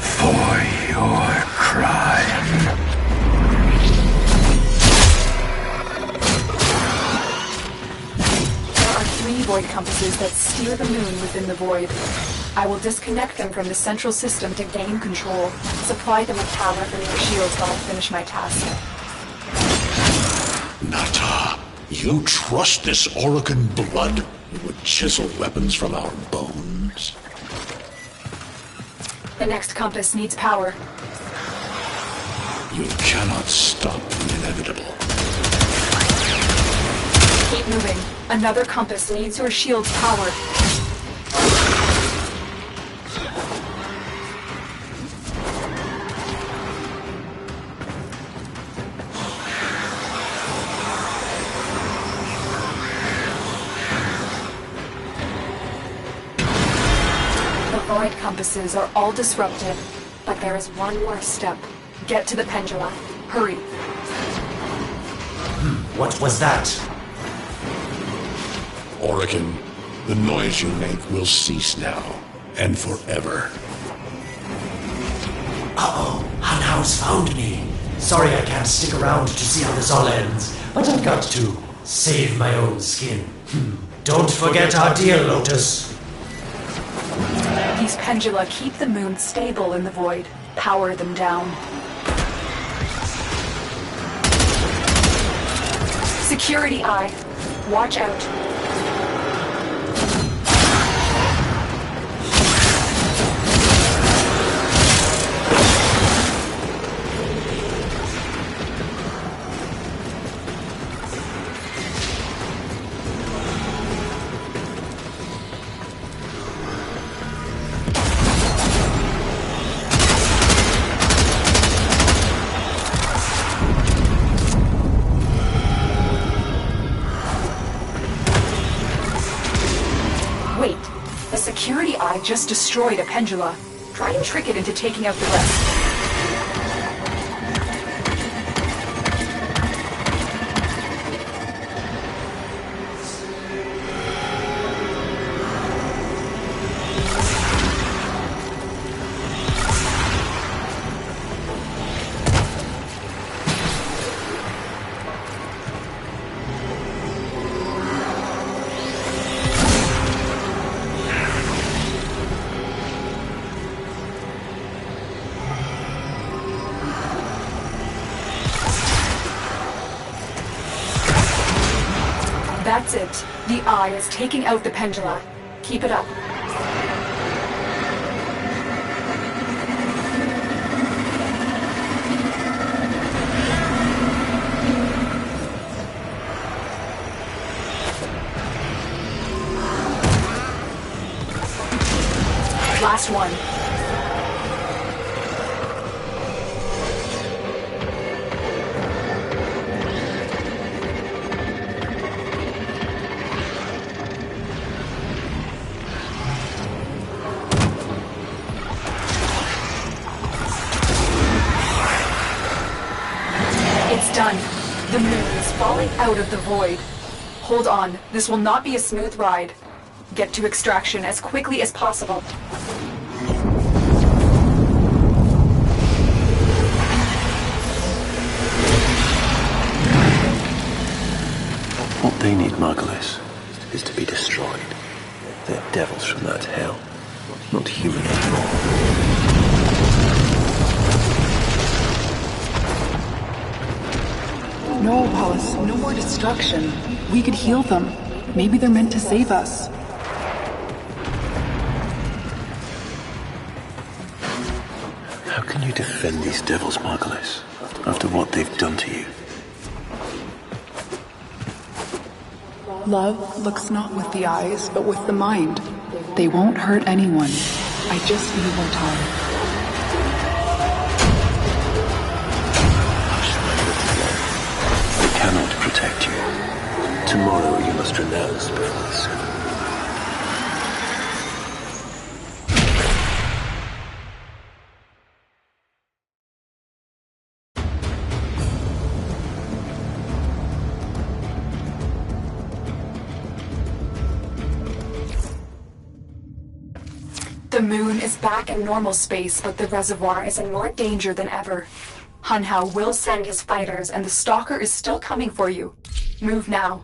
S3: for your crime.
S9: There are 3 void compasses that steer the moon within the void. I will disconnect them from the central system to gain control. Supply them with power from your shields while I finish my task.
S3: Nata, you trust this Orokin blood? It would chisel weapons from our bones.
S9: The next compass needs power.
S3: You cannot stop the inevitable.
S9: Keep moving. Another compass needs your shield's power. Void compasses are all disrupted, but there is one more step. Get to the pendulum. Hurry.
S10: What was that?
S3: Orokin, the noise you make will cease now, and forever.
S10: Uh-oh, Hunhouse found me. Sorry I can't stick around to see how this all ends, but I've got to save my own skin. Don't forget our deal, Lotus.
S9: These pendula keep the moon stable in the void. Power them down. Security eye. Watch out. Security eye just destroyed a pendula. Try and trick it into taking out the rest. That's it. The eye is taking out the pendula. Keep it up. Last one. Done. The moon is falling out of the void. Hold on. This will not be a smooth ride. Get to extraction as quickly as possible.
S11: What they need, Margulis, is to be destroyed. They're devils from that hell, not human anymore.
S12: No, Apollos, no more destruction. We could heal them. Maybe they're meant to save us.
S11: How can you defend these devils, Margulis, after what they've done to you?
S12: Love looks not with the eyes, but with the mind. They won't hurt anyone. I just need more time.
S11: Cannot protect you. Tomorrow you must renounce before the sun.
S9: The moon is back in normal space, but the reservoir is in more danger than ever. Hunhow will send his fighters, and the Stalker is still coming for you. Move now.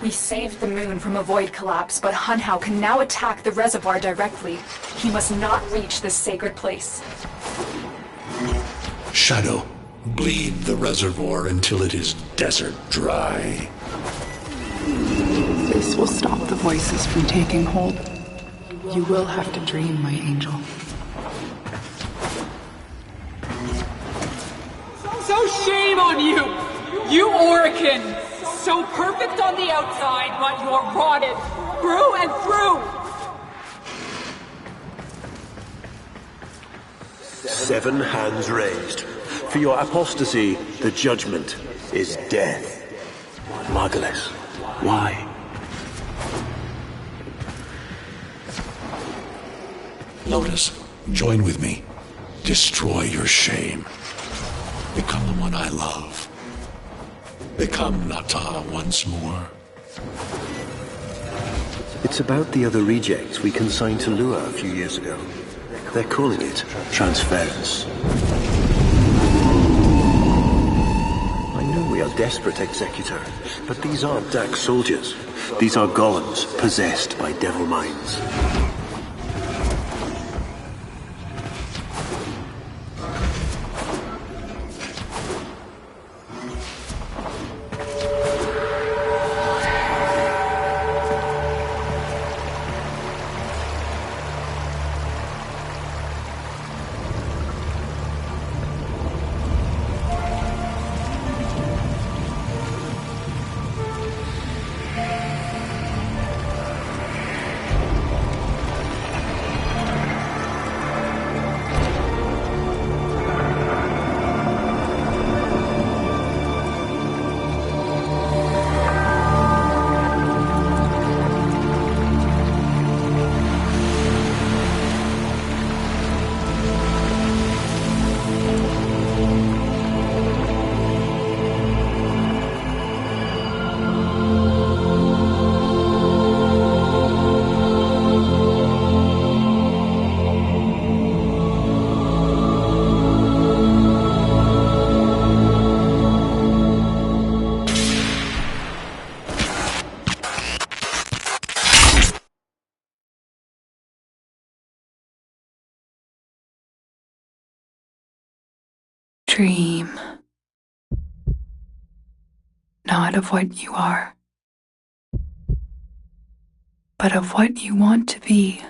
S9: We saved the moon from a void collapse, but Hunhao can now attack the reservoir directly. He must not reach this sacred place.
S3: Shadow, bleed the reservoir until it is desert dry.
S12: This will stop the voices from taking hold. You will have to dream, my angel.
S13: So shame on you! You Orican! So perfect on the outside, but you're rotted through and through!
S11: 7 hands raised. For your apostasy, the judgment is death. Margulis, why?
S3: Lotus, join with me. Destroy your shame. Become the one I love. Become Nata once more.
S11: It's about the other rejects we consigned to Lua a few years ago. They're calling it transference. I know we are desperate, Executor, but these aren't Dax soldiers. These are golems possessed by devil minds.
S12: Dream. Not of what you are, but of what you want to be.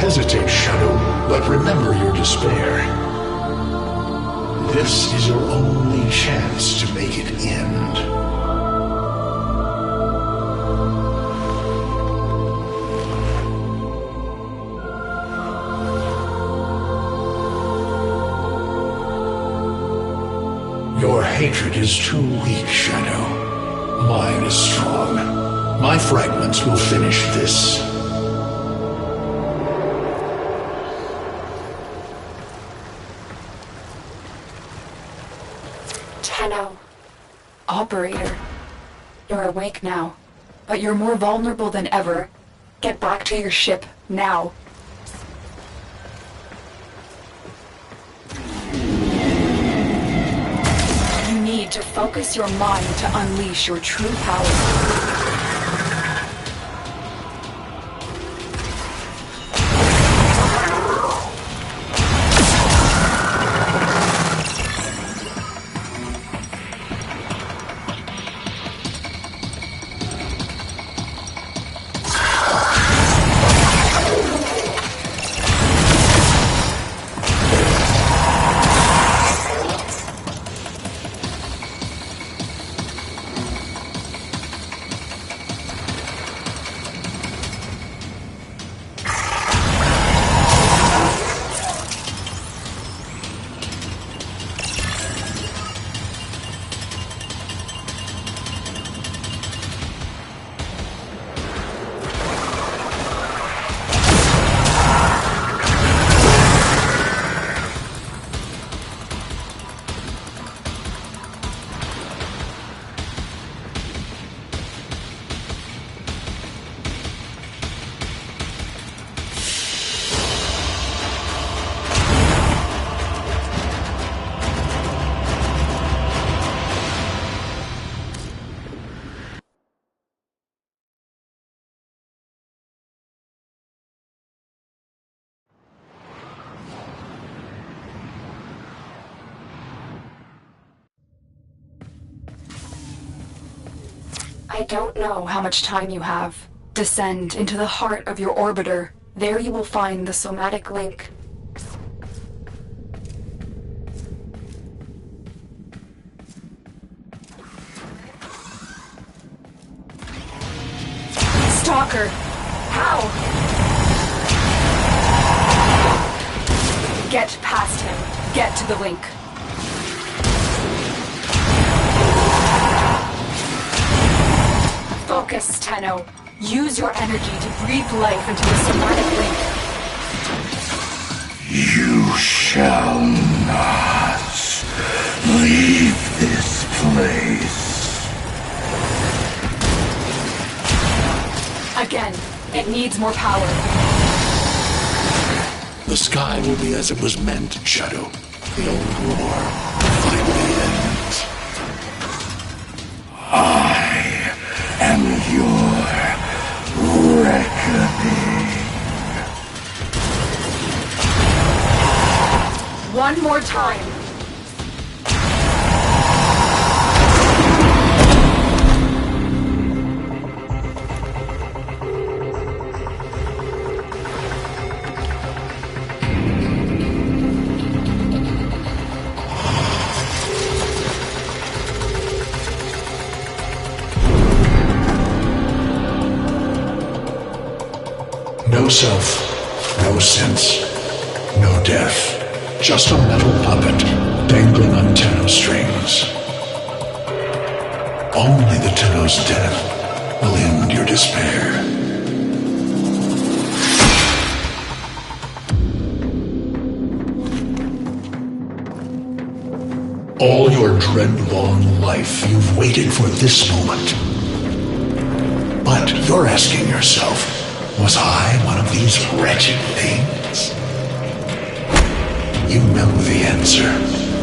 S3: Hesitate, Shadow, but remember your despair. This is your only chance to make it end. Your hatred is too weak, Shadow. Mine is strong. My fragments will finish this.
S9: Operator, you're awake now, but you're more vulnerable than ever. Get back to your ship, now. You need to focus your mind to unleash your true power. I don't know how much time you have. Descend into the heart of your orbiter. There you will find the somatic link. Stalker! How? Get past him. Get to the link. Focus, Tenno. Use your energy to breathe life into the somatic link.
S3: You shall not leave this place.
S9: Again, it needs more power.
S3: The sky will be as it was meant, Shadow. The old war finally ends. I am your reckoning.
S9: One more time.
S3: No self, no sense, no death. Just a metal puppet dangling on Tenno strings. Only the Tenno's death will end your despair. All your dread-long life, you've waited for this moment. But you're asking yourself, was I one of these wretched things? You know the answer.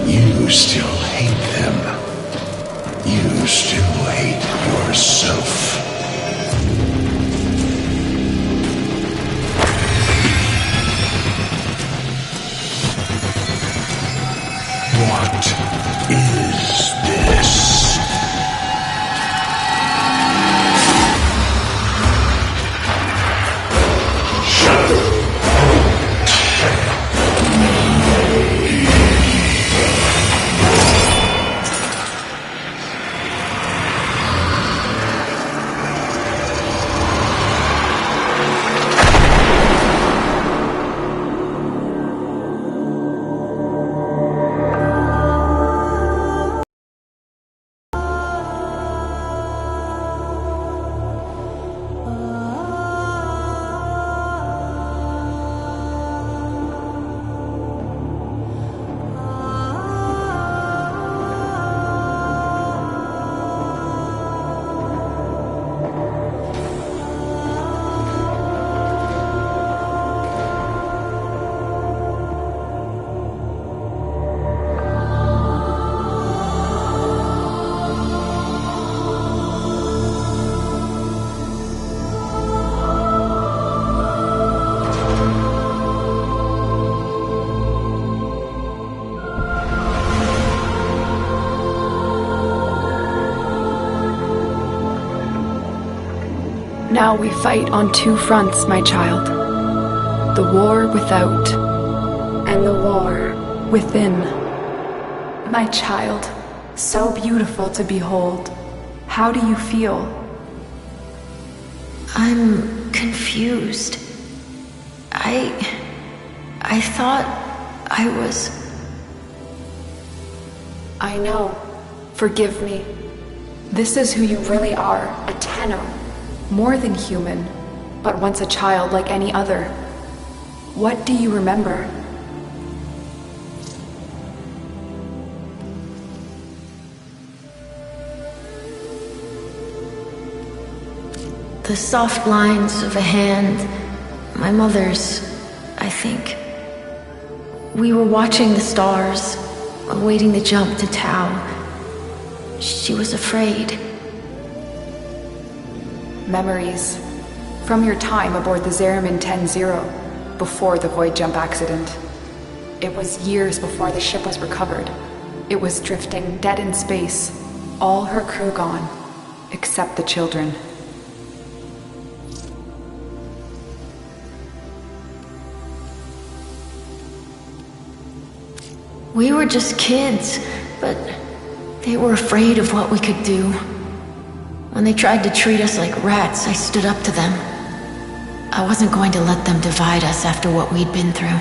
S3: You still hate them. You still hate yourself. What is this?
S9: Now we fight on two fronts, my child. The war without, and the war within. My child, so beautiful to behold. How do you feel?
S6: I'm confused. I thought I was...
S9: I know. Forgive me. This is who you really are, a Tenno. More than human, but once a child like any other. What do you remember?
S6: The soft lines of a hand, my mother's, I think. We were watching the stars, awaiting the jump to Tau. She was afraid.
S9: Memories. From your time aboard the Zeramin 10-0, before the void jump accident. It was years before the ship was recovered. It was drifting, dead in space, all her crew gone. except the children.
S6: We were just kids, but they were afraid of what we could do. When they tried to treat us like rats, I stood up to them. I wasn't going to let them divide us after what we'd been through.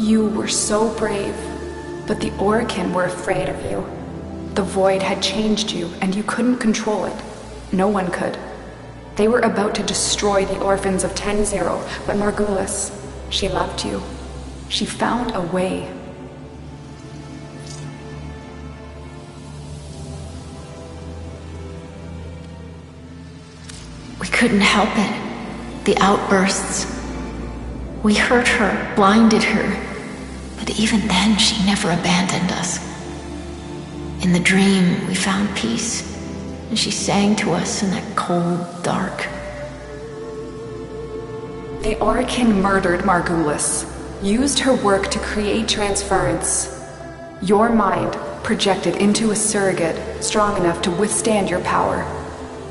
S9: You were so brave, but the Orokin were afraid of you. The Void had changed you, and you couldn't control it. No one could. They were about to destroy the orphans of 10-0, but Margulis, she loved you. She found a way.
S6: We couldn't help it. The outbursts. We hurt her, blinded her. But even then, she never abandoned us. In the dream, we found peace. And she sang to us in that cold dark.
S9: The Orokin murdered Margulis. Used her work to create transference. Your mind projected into a surrogate strong enough to withstand your power.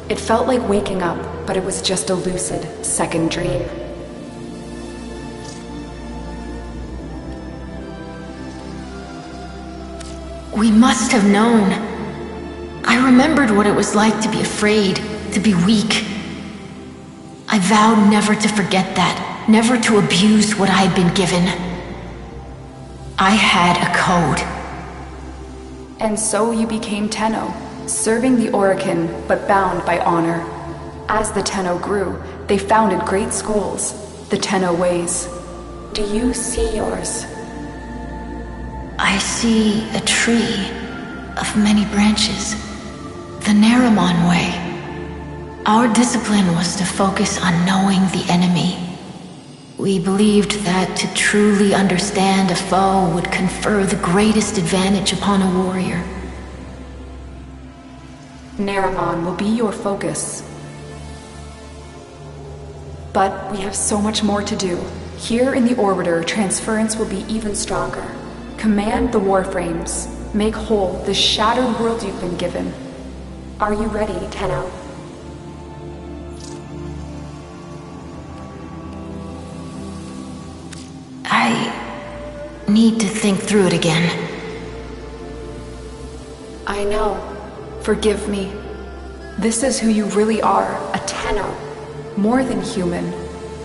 S9: It felt like waking up, but it was just a lucid second dream.
S6: We must have known. I remembered what it was like to be afraid, to be weak. I vowed never to forget that. Never to abuse what I had been given. I had a code.
S9: And so you became Tenno, serving the Orokin, but bound by honor. As the Tenno grew, they founded great schools, the Tenno ways. Do you see yours?
S6: I see a tree of many branches. The Naramon way. Our discipline was to focus on knowing the enemy. We believed that to truly understand a foe would confer the greatest advantage upon a warrior.
S9: Naramon will be your focus. But we have so much more to do. Here in the Orbiter, transference will be even stronger. Command the Warframes. Make whole the shattered world you've been given. Are you ready, Tenno?
S6: I need to think through it again.
S9: I know. Forgive me. This is who you really are, a Tenno. More than human,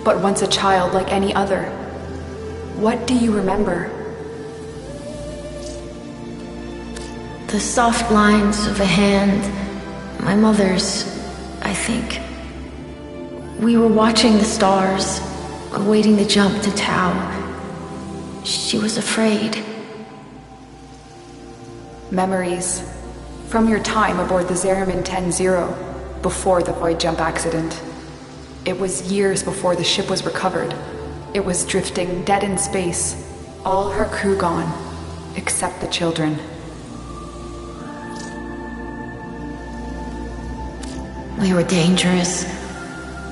S9: but once a child like any other. What do you remember?
S6: The soft lines of a hand, my mother's, I think. We were watching the stars, awaiting the jump to Tau. She was afraid.
S9: Memories. From your time aboard the Zeramin 10-0, before the void jump accident. It was years before the ship was recovered. It was drifting dead in space. All her crew gone, except the children.
S6: We were dangerous,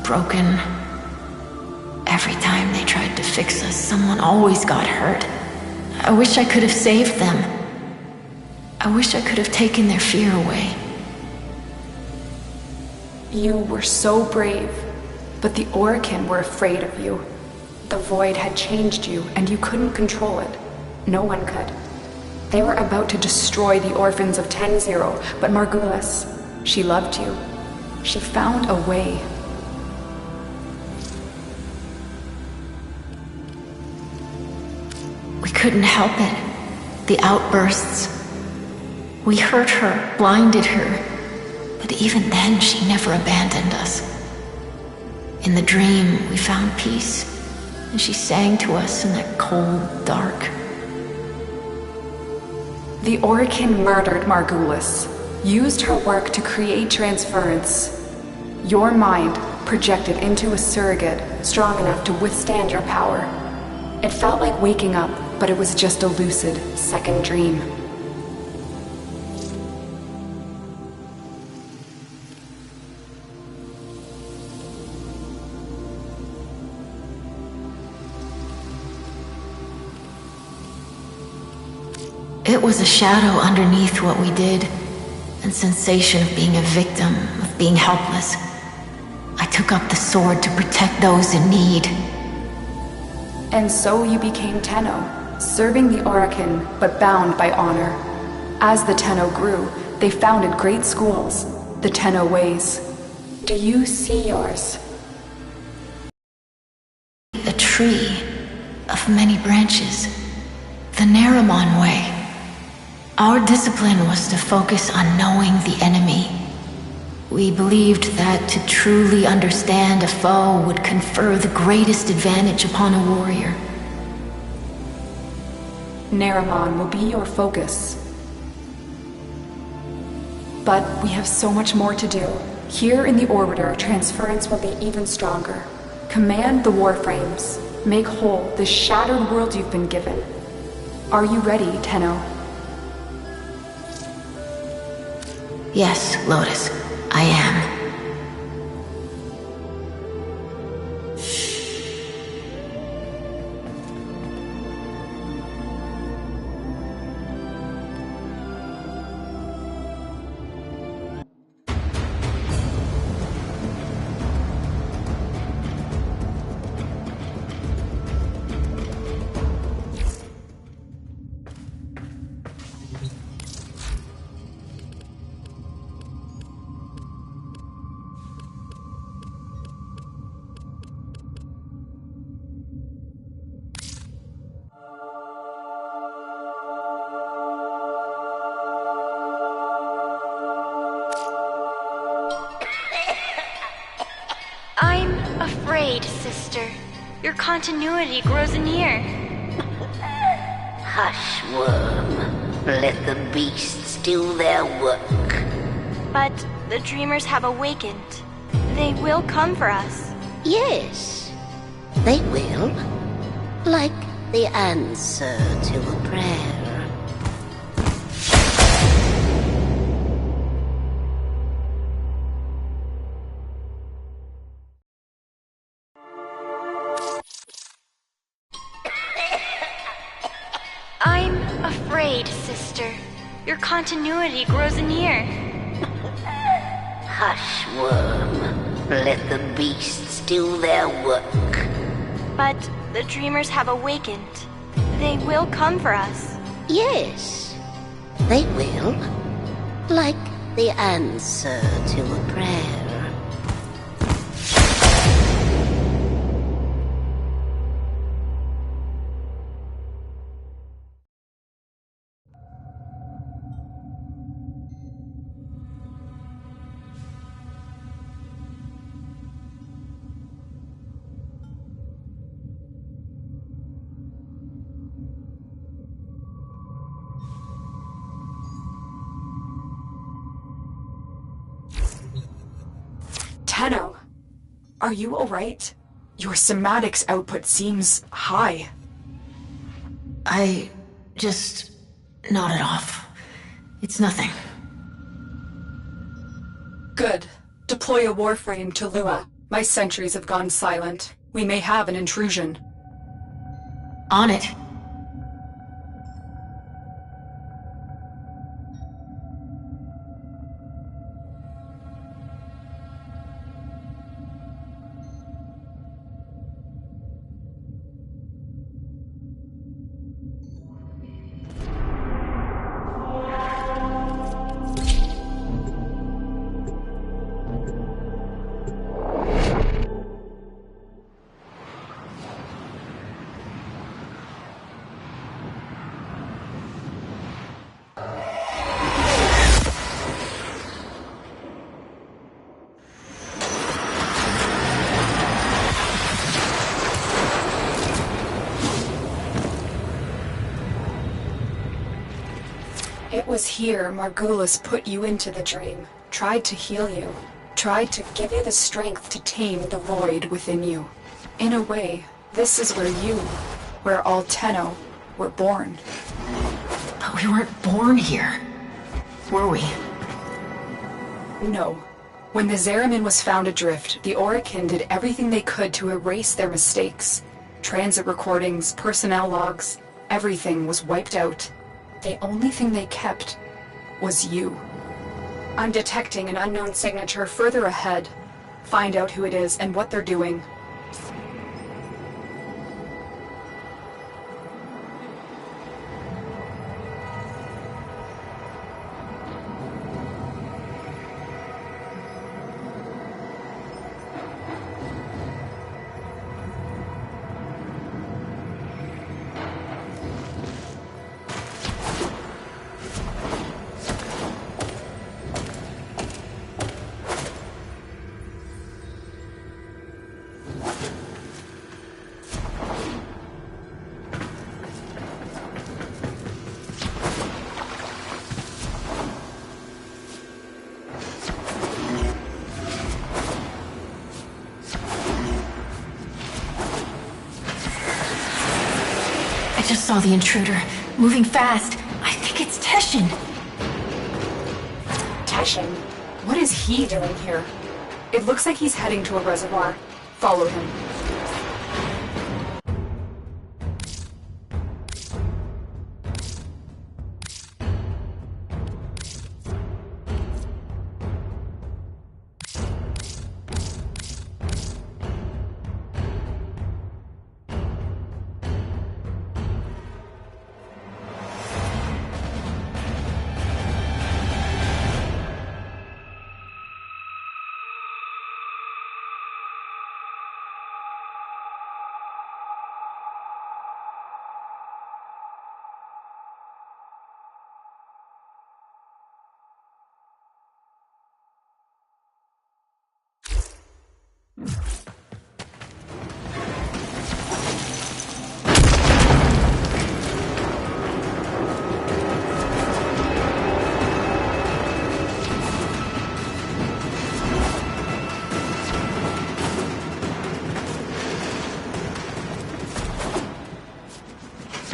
S6: broken. Every time they tried to fix us, someone always got hurt. I wish I could have saved them. I wish I could have taken their fear away.
S9: You were so brave, but the Orokin were afraid of you. The Void had changed you, and you couldn't control it. No one could. They were about to destroy the orphans of 10-0, but Margulis, she loved you. She found a way.
S6: We couldn't help it. The outbursts. We hurt her, blinded her. But even then, she never abandoned us. In the dream, we found peace. And she sang to us in that cold dark.
S9: The Orokin murdered Margulis. Used her work to create transference. Your mind projected into a surrogate strong enough to withstand your power. It felt like waking up, but it was just a lucid second dream.
S6: It was a shadow underneath what we did. and sensation of being a victim, of being helpless. I took up the sword to protect those in need.
S9: And so you became Tenno, serving the Orokin, but bound by honor. As the Tenno grew, they founded great schools, the Tenno ways. Do you see yours?
S6: A tree of many branches. The Naramon way. Our discipline was to focus on knowing the enemy. We believed that to truly understand a foe would confer the greatest advantage upon a warrior.
S9: Naramon will be your focus. But we have so much more to do. Here in the Orbiter, transference will be even stronger. Command the Warframes. Make whole the shattered world you've been given. Are you ready, Tenno?
S6: Yes, Lotus, I am.
S14: I'm afraid, sister. Your continuity grows near.
S15: Hush, worm. Let the beasts do their work.
S14: But the dreamers have awakened. They will come for us.
S15: Yes, they will. Like the answer to a prayer.
S14: I'm afraid, sister. Your continuity grows near.
S15: Hush, worm. Let the beasts do their work.
S14: But the dreamers have awakened. They will come for us.
S15: Yes, they will. Like the answer to a prayer.
S9: Tenno, are you alright? Your somatics output seems high.
S6: I just nodded off. It's nothing.
S9: Good. Deploy a Warframe to Lua. My sentries have gone silent. We may have an intrusion.
S6: On it.
S9: It was here Margulis put you into the dream, tried to heal you, tried to give you the strength to tame the void within you. In a way, this is where you, where all Tenno, were born.
S6: But we weren't born here, were we?
S9: No. When the Zeramin was found adrift, the Orokin did everything they could to erase their mistakes. Transit recordings, personnel logs, everything was wiped out. The only thing they kept was you. I'm detecting an unknown signature further ahead. Find out who it is and what they're doing.
S6: I just saw the intruder, moving fast. I think it's Teshin.
S9: Teshin? What is he doing here? It looks like he's heading to a reservoir. Follow him.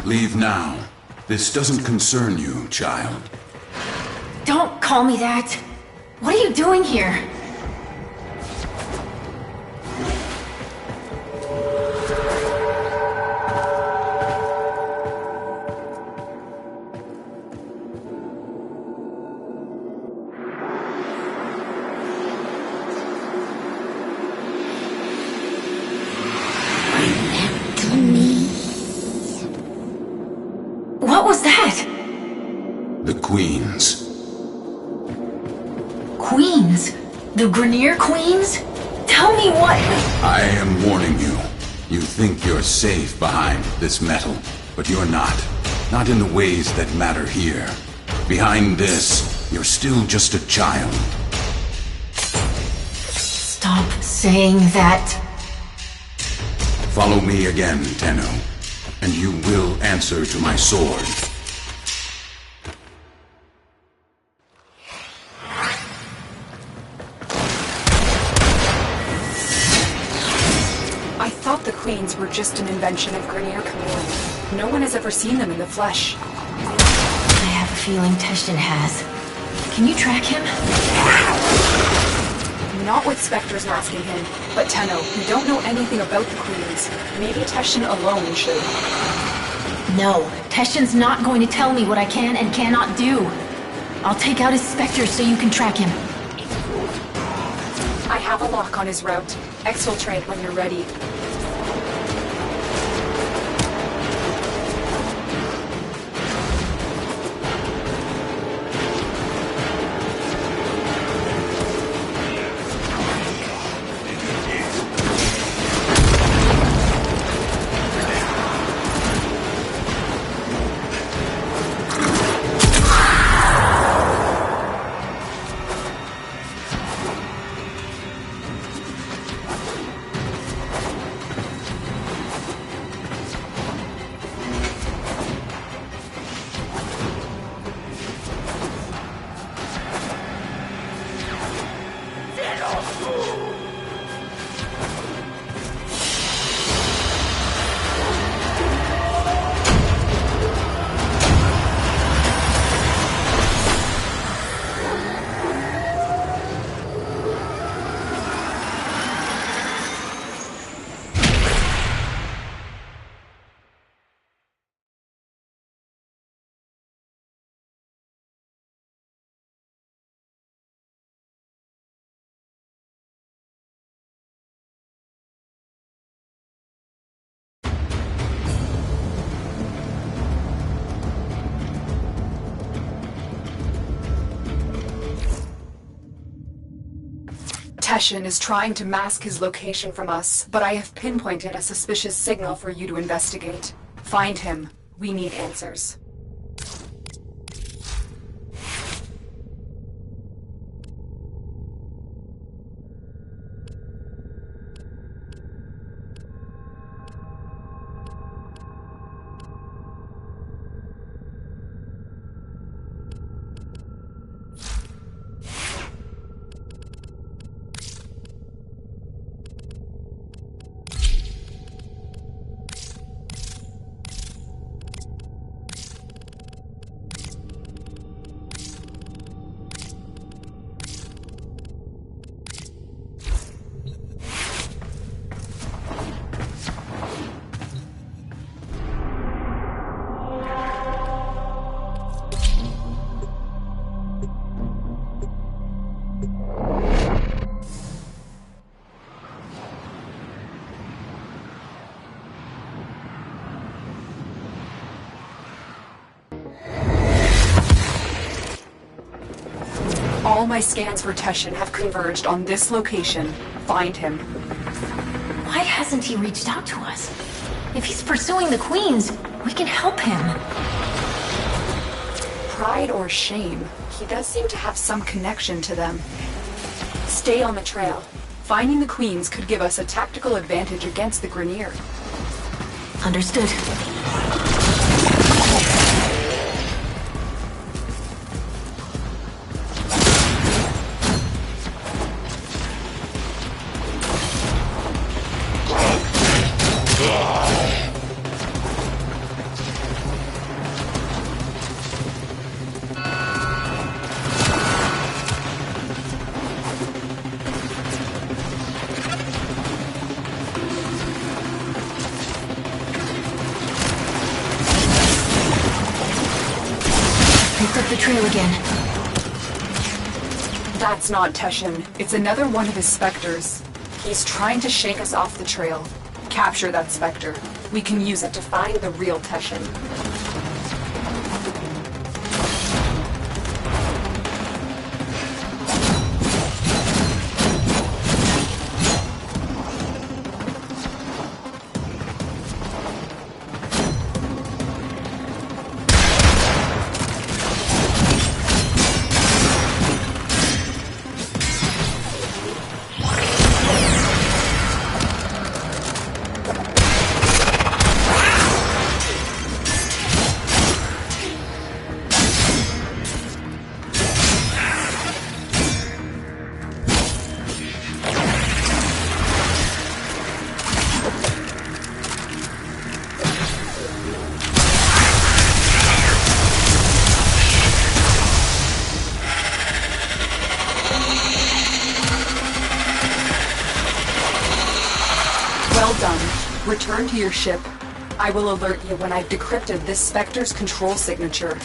S16: Leave now. This doesn't concern you, child.
S6: Don't call me that. What are you doing here? What was that?
S16: The Queens.
S6: Queens? The Grenier Queens? Tell me what...
S16: I am warning you. You think you're safe behind this metal, but you're not. Not in the ways that matter here. Behind this, you're still just a child.
S6: Stop saying that.
S16: Follow me again, Tenno, and you will answer to my sword.
S9: I thought the Queens were just an invention of Grenier Command. No one has ever seen them in the flesh.
S6: I have a feeling Teshin has. Can you track him?
S9: Not with Spectres masking him, but Tenno, you don't know anything about the Queens. Maybe Teshin alone should.
S6: No, Teshin's not going to tell me what I can and cannot do. I'll take out his Spectres so you can track him.
S9: I have a lock on his route. Exfiltrate when you're ready. Teshin is trying to mask his location from us, but I have pinpointed a suspicious signal for you to investigate. Find him. We need answers. All my scans for Teshin have converged on this location. Find him.
S6: Why hasn't he reached out to us? If he's pursuing the queens, we can help him.
S9: Pride or shame, he does seem to have some connection to them. Stay on the trail. Finding the queens could give us a tactical advantage against the Grineer.
S6: Understood. Picked up the trail again.
S9: That's not Teshin. It's another one of his specters. He's trying to shake us off the trail. Capture that specter. We can use it to find the real Teshin. Well done. Return to your ship. I will alert you when I've decrypted this Spectre's control signature.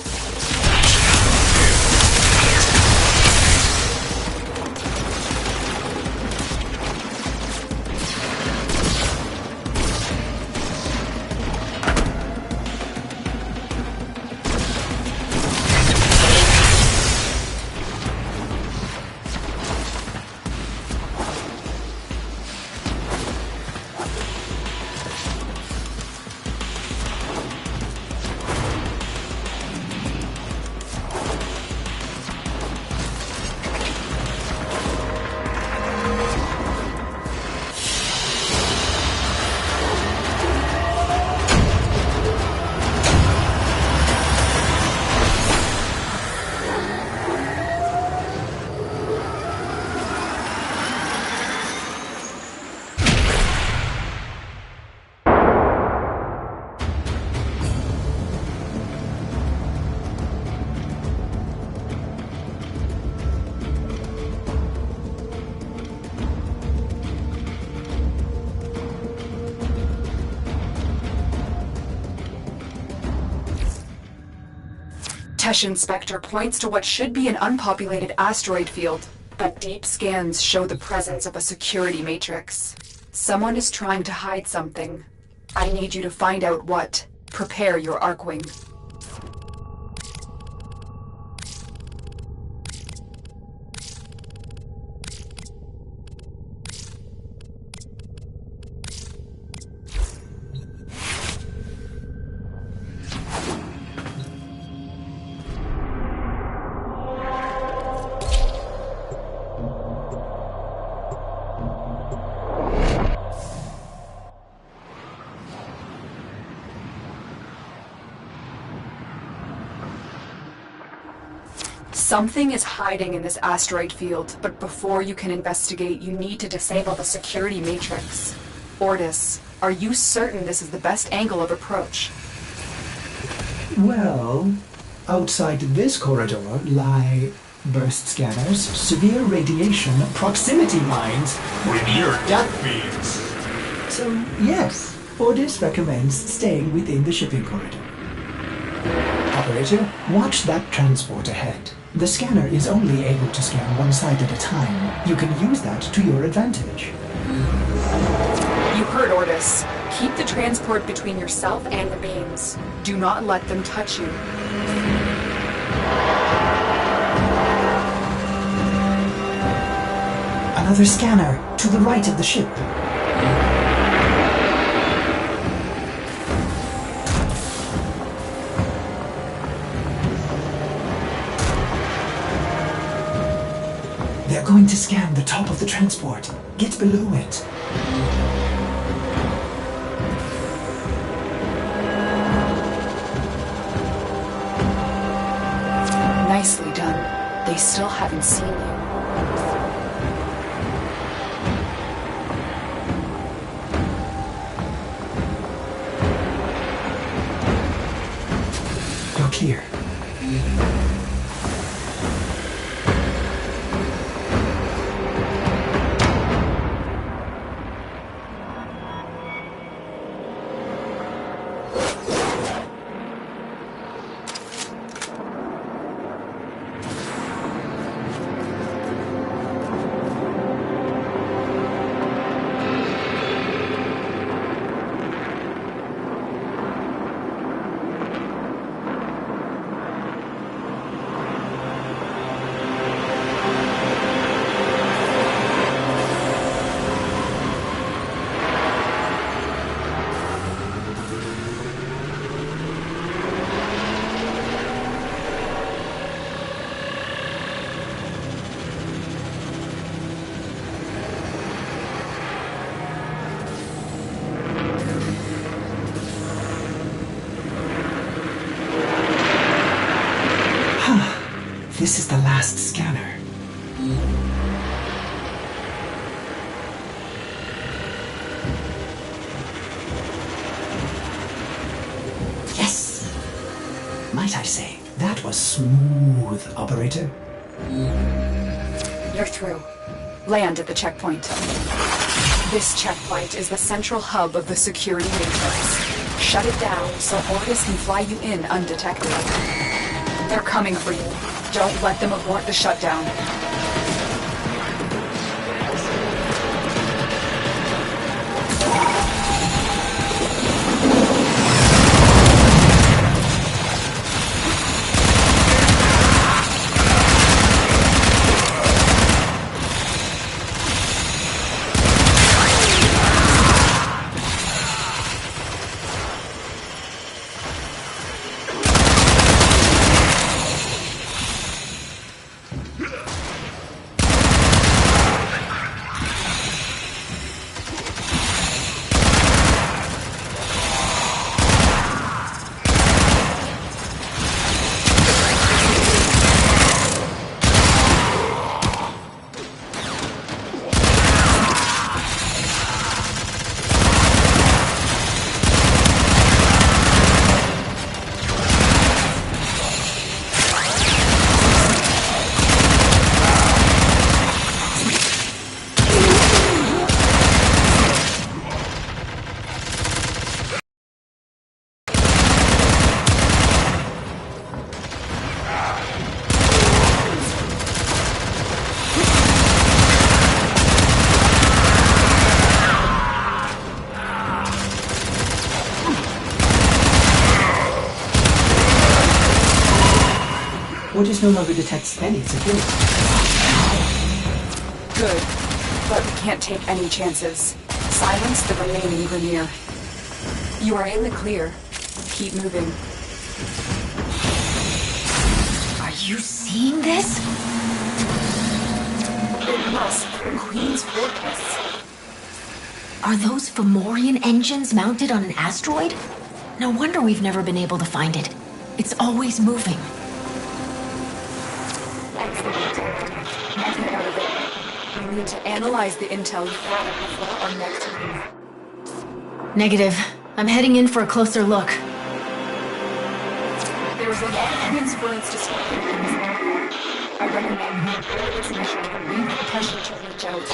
S9: Teshin Spectre points to what should be an unpopulated asteroid field, but deep scans show the presence of a security matrix. Someone is trying to hide something. I need you to find out what. Prepare your Arcwing. Something is hiding in this asteroid field, but before you can investigate, you need to disable the security matrix. Ordis, are you certain this is the best angle of approach?
S1: Well, outside this corridor lie burst scanners, severe radiation, proximity mines,
S5: with near death beams.
S1: So, yes, Ordis recommends staying within the shipping corridor. Operator, watch that transport ahead. The scanner is only able to scan one side at a time. You can use that to your advantage.
S9: You heard Ordis. Keep the transport between yourself and the beams. Do not let them touch you.
S1: Another scanner, to the right of the ship. They're going to scan the top of the transport. Get below it.
S9: Nicely done. They still haven't seen you.
S1: You're clear. This is the last scanner. Yes! Might I say, that was smooth, Operator.
S9: You're through. Land at the checkpoint. This checkpoint is the central hub of the security matrix. Shut it down so Ordis can fly you in undetected. They're coming for you. Don't let them abort the shutdown.
S1: Ordis no longer detects any security.
S9: Good, but we can't take any chances. Silence the remaining Grenier. You are in the clear. Keep moving.
S6: Are you seeing this?
S9: It must be the Queen's fortress.
S6: Are those Fomorian engines mounted on an asteroid? No wonder we've never been able to find it. It's always moving.
S9: We need to analyze the intel you gathered before our next move.
S6: Negative. I'm heading in for a closer look.
S9: There's a lot of transference to start things there. I recommend you prepare this mission and leave the pressure to reach out.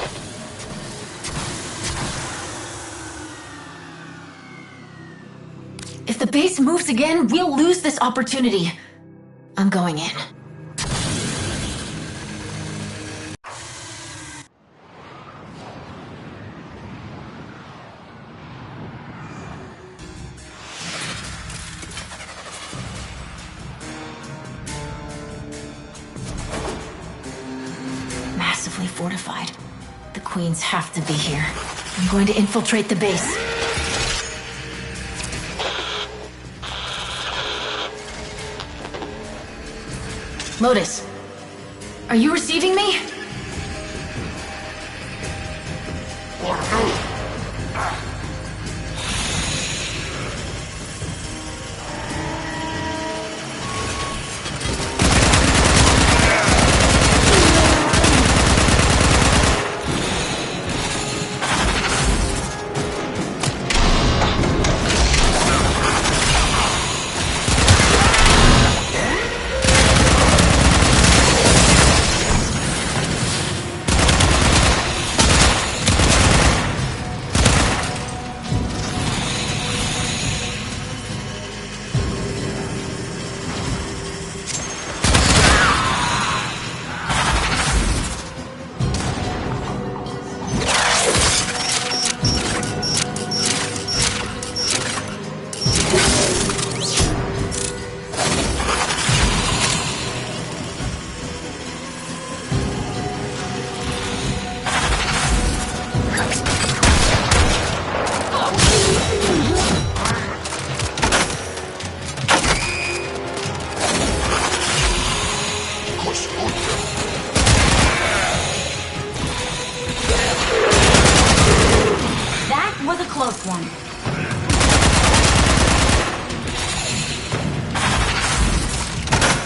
S6: If the base moves again, we'll lose this opportunity. I'm going in. Massively fortified. The Queens have to be here. I'm going to infiltrate the base. Lotus, are you receiving me?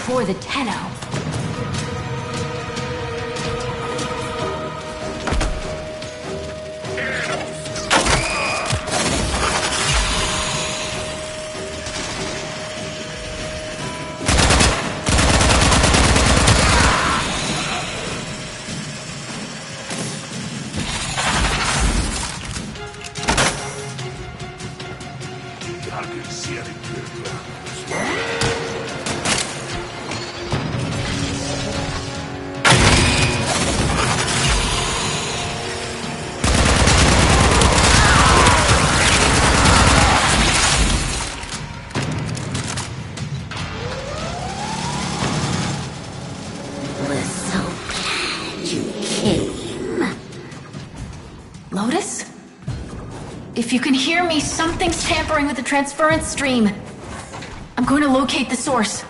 S6: For the Tenno. Lotus? If you can hear me, something's tampering with the transference stream. I'm going to locate the source.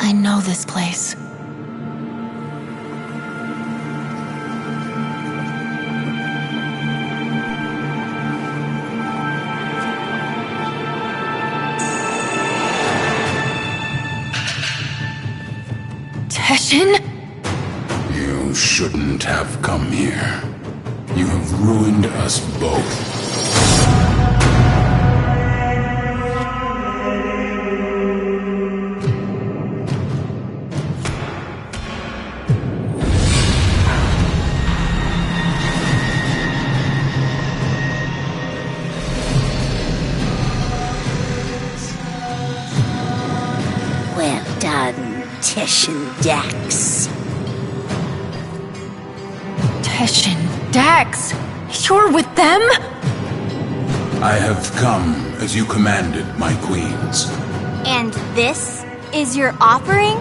S6: I know this place. Teshin?
S16: You shouldn't have come here. You have ruined us both.
S15: Teshin Dax.
S7: Teshin Dax? You're with them?
S16: I have come as you commanded, my queens.
S14: And this is your offering?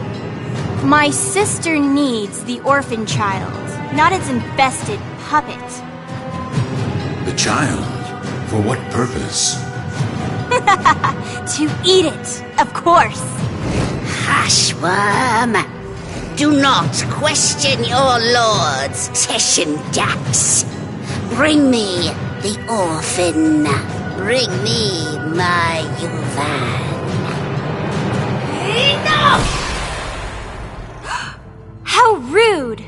S14: My sister needs the orphan child, not its infested puppet.
S16: The child? For what purpose?
S14: To eat it, of course.
S15: Hushworm! Do not question your lords, Teshin Dax. Bring me the orphan. Bring me my Yuvan.
S14: How rude!